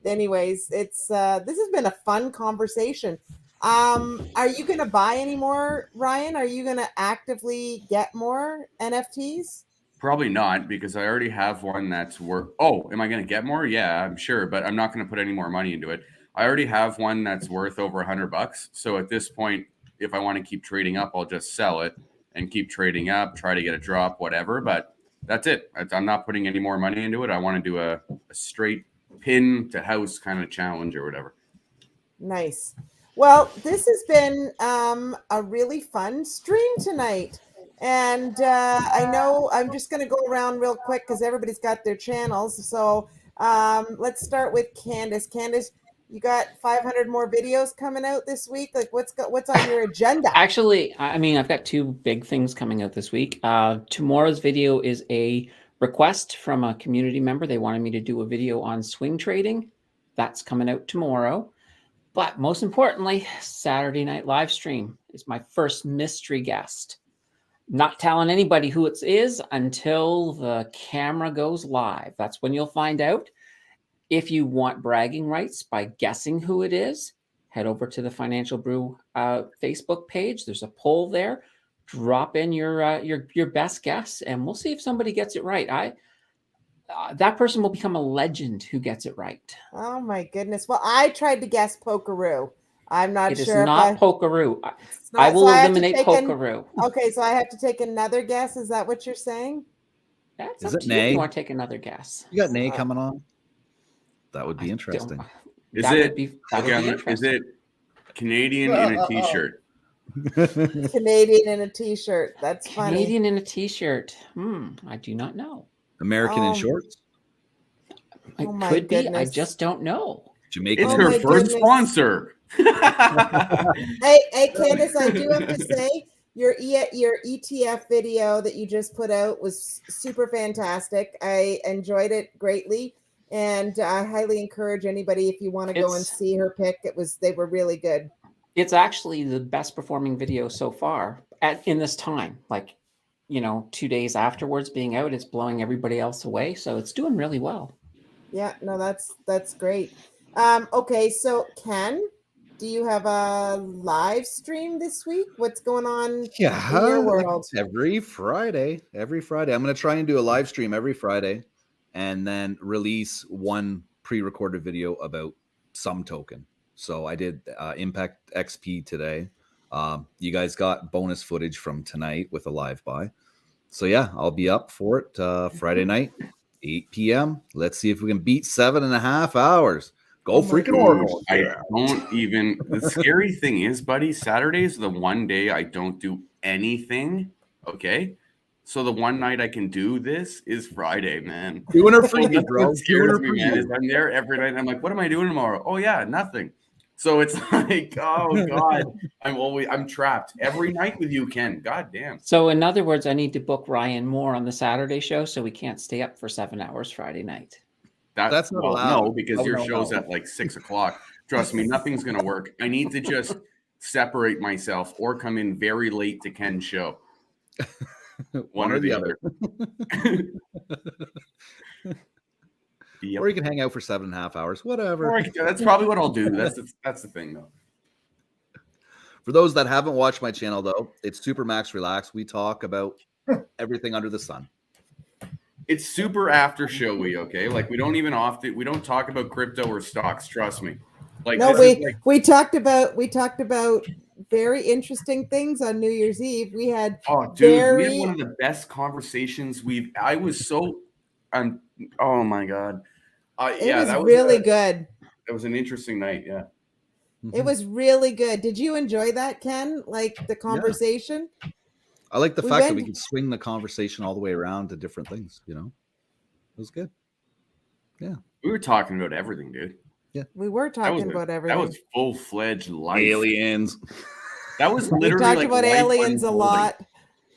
anyways, it's this has been a fun conversation. Are you going to buy any more, Ryan? Are you going to actively get more NFTs? Probably not, because I already have one that's worth. Oh, am I going to get more? Yeah, I'm sure, but I'm not going to put any more money into it. I already have one that's worth over $100. So at this point, if I want to keep trading up, I'll just sell it and keep trading up, try to get a drop, whatever. But that's it. I'm not putting any more money into it. I want to do a straight pin to house kind of challenge or whatever. Nice. Well, this has been a really fun stream tonight. And I know I'm just going to go around real quick because everybody's got their channels. So let's start with Candace. Candace, you got 500 more videos coming out this week. Like, what's on your agenda? Actually, I mean, I've got two big things coming out this week. Tomorrow's video is a request from a community member. They wanted me to do a video on swing trading. That's coming out tomorrow. But most importantly, Saturday night live stream is my first mystery guest. Not telling anybody who it is until the camera goes live. That's when you'll find out. If you want bragging rights by guessing who it is, head over to the Financial Brew Facebook page. There's a poll there. Drop in your best guess, and we'll see if somebody gets it right. That person will become a legend who gets it right. Oh my goodness! Well, I tried to guess Pokeroo. I'm not sure. It is not Pokeroo. I will eliminate Pokeroo. Okay, so I have to take another guess. Is that what you're saying? That's Is up it to you if Nay? you want to take another guess. You got Nay coming on? That would be interesting. Is That it would be interesting. is it Canadian in a t-shirt? Canadian in a t-shirt. That's funny. Canadian in a t-shirt. I do not know. American in shorts? It Oh my could be. I goodness. just don't know. Jamaican. It's Oh her my first goodness. sponsor. Hey, Candace, I do have to say your ETF video that you just put out was super fantastic. I enjoyed it greatly, and I highly encourage anybody, if you want to go and see her pick. They were really good. It's actually the best performing video so far in this time. Like, 2 days afterwards being out, it's blowing everybody else away. So it's doing really well. Yeah, no, that's great. Okay, so Ken, do you have a live stream this week? What's going on in your world? Every Friday. I'm going to try and do a live stream every Friday and then release one pre-recorded video about some token. So I did Impact XP today. You guys got bonus footage from tonight with a live buy. So yeah, I'll be up for it Friday night, 8 p.m. Let's see if we can beat 7.5 hours. Go freaking Oracle. I don't even. The scary thing is, buddy, Saturday is the one day I don't do anything. Okay. So the one night I can do this is Friday, man. Doing her for you, bro. What scares me, man, is I'm there every night and I'm like, what am I doing tomorrow? Oh yeah, nothing. So it's like, oh God, I'm trapped every night with you, Ken. God damn. So in other words, I need to book Ryan Moore on the Saturday show so we can't stay up for 7 hours Friday night. That's not allowed. No, because your show's at like 6 o'clock. Trust me, nothing's gonna work. I need to just separate myself or come in very late to Ken's show. One or the other. Yep. Or you can hang out for 7.5 hours, whatever. That's probably what I'll do. That's the thing, though. For those that haven't watched my channel, though, it's Super Max Relax. We talk about everything under the sun. It's super after showy, okay? Like we don't talk about crypto or stocks. Trust me. Like no, we talked about very interesting things on New Year's Eve. We had we had one of the best conversations I was so oh my God. That was really good. It was an interesting night, yeah. It was really good. Did you enjoy that, Ken? Like the conversation? Yeah. I like the fact that we could swing the conversation all the way around to different things, It was good. Yeah. We were talking about everything, dude. Yeah. We were talking about everything. That was full-fledged life. Aliens. That was literally we talked about aliens a lot.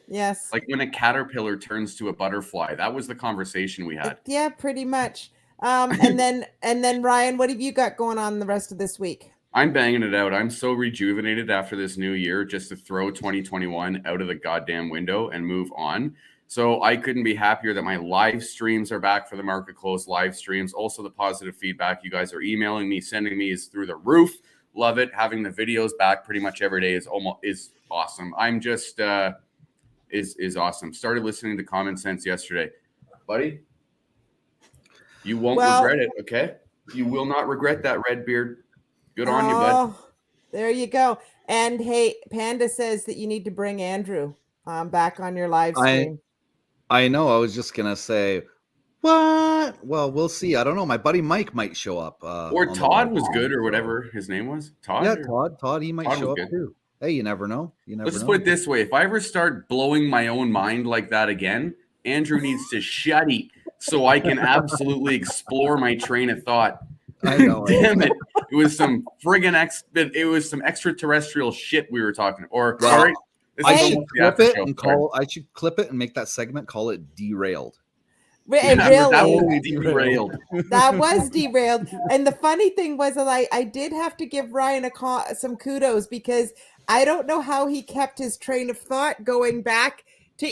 Yes. Like when a caterpillar turns to a butterfly. That was the conversation we had. Yeah, pretty much. And then Ryan, what have you got going on the rest of this week? I'm banging it out. I'm so rejuvenated after this new year just to throw 2021 out of the goddamn window and move on. So I couldn't be happier that my live streams are back for the market close live streams. Also, the positive feedback you guys are emailing me, sending me is through the roof. Love it. Having the videos back pretty much every day is awesome. I'm just is awesome. Started listening to Common Sense yesterday, buddy. You won't regret it. Okay, you will not regret that, red beard. Good on you, bud. There you go. And hey, Panda says that you need to bring Andrew back on your live stream. I know. I was just gonna say, What? Well, we'll see. I don't know. My buddy Mike might show up. Or on the Todd live. was good, or whatever his name was. Todd. Yeah, or- Todd. He might Todd show was up good. too. Hey, you never know. Let's just put it this way: if I ever start blowing my own mind like that again, Andrew needs to shut it so I can absolutely explore my train of thought. I know. Damn it! It was some some extraterrestrial shit we were talking. Or Well, sorry, this I is should almost the clip after it show. and Sorry. I should clip it and make that segment. Call it derailed. And Yeah, that really, was derailed. that was derailed. And the funny thing was that I did have to give Ryan some kudos, because I don't know how he kept his train of thought going back to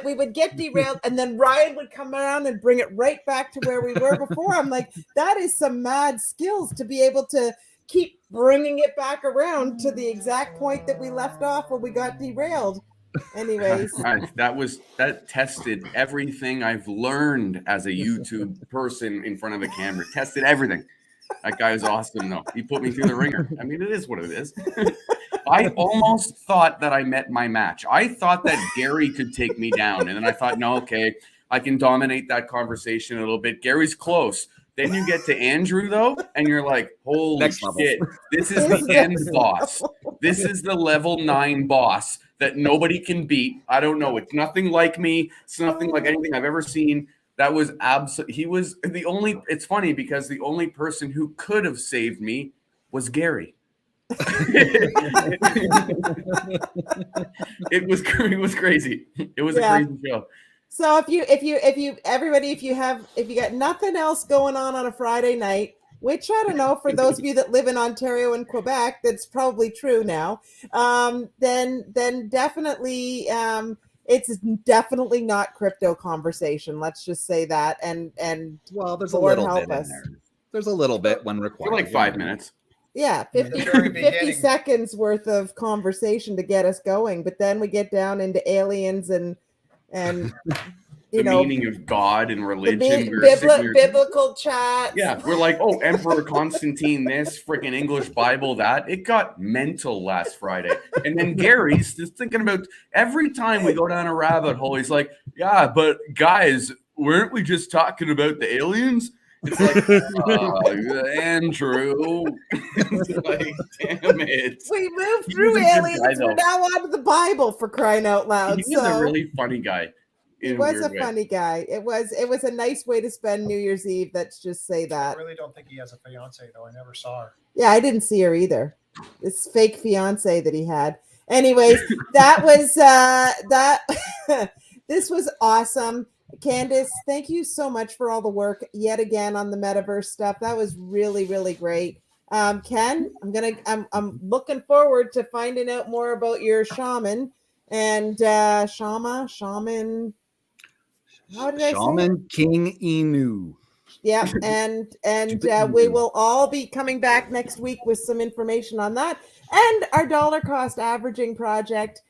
we would get derailed and then Ryan would come around and bring it right back to where we were before. I'm like, that is some mad skills to be able to keep bringing it back around to the exact point that we left off when we got derailed. Anyways, that tested everything I've learned as a YouTube person in front of a camera. Tested everything. That guy is awesome, though. He put me through the ringer. I mean, it is what it is. I almost thought that I met my match. I thought that Gary could take me down, and then I thought, no, okay, I can dominate that conversation a little bit. Gary's close. Then you get to Andrew, though, and you're like, holy Next level. shit, this is the end boss. This is the level 9 boss that nobody can beat. I don't know. It's nothing like me. It's nothing like anything I've ever seen. That was he was the only, it's funny because the only person who could have saved me was Gary. It was crazy. It was a crazy show. so if you got nothing else going on a Friday night, which I don't know, for those of you that live in Ontario and Quebec, that's probably true now. Then definitely, it's definitely not crypto conversation. Let's just say that. And Well, there's a Lord little help bit us. in there. There's a little bit when required. For like 5 minutes. Yeah, 50, the very 50 beginning. seconds worth of conversation to get us going. But then we get down into aliens and The you know, meaning of God and the religion. We were sitting here- biblical chat. Yeah, we're like, oh, Emperor Constantine, this freaking English Bible, that. It got mental last Friday. And then Gary's just thinking about every time we go down a rabbit hole, he's like, yeah, but guys, weren't we just talking about the aliens? It's like, Andrew. It's like, damn it. We moved He through was a good guy, aliens. We're though. now on to the Bible, for crying out loud. He was a really funny guy. He in was weird a way. funny guy. It was a nice way to spend New Year's Eve. Let's just say I that. really don't think he has a fiance though. I never saw her. Yeah, I didn't see her either. This fake fiance that he had. Anyways, that was that. This was awesome. Candace, thank you so much for all the work yet again on the metaverse stuff. That was really, really great. Ken, I'm looking forward to finding out more about your shaman and shaman. How did I say it? Shaman King Inu. Yeah, and we will all be coming back next week with some information on that and our dollar cost averaging project.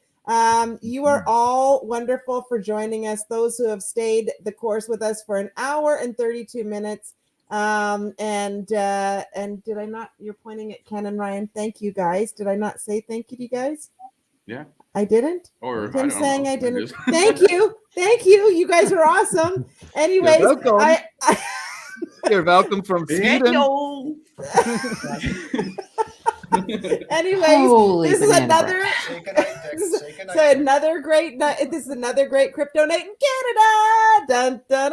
You are all wonderful for joining us. Those who have stayed the course with us for 1 hour and 32 minutes. And did I not? You're pointing at Ken and Ryan. Thank you guys. Did I not say thank you to you guys? Yeah. I didn't. Or Him saying know. I didn't. Just- Thank you. You guys are awesome. Anyways, You're welcome. You're welcome from Sweden. Yo. anyways, Holy this is banana another. bread. Say goodnight, Dick. Say goodnight. So another great night. This is another great crypto night in Canada. Dun dun.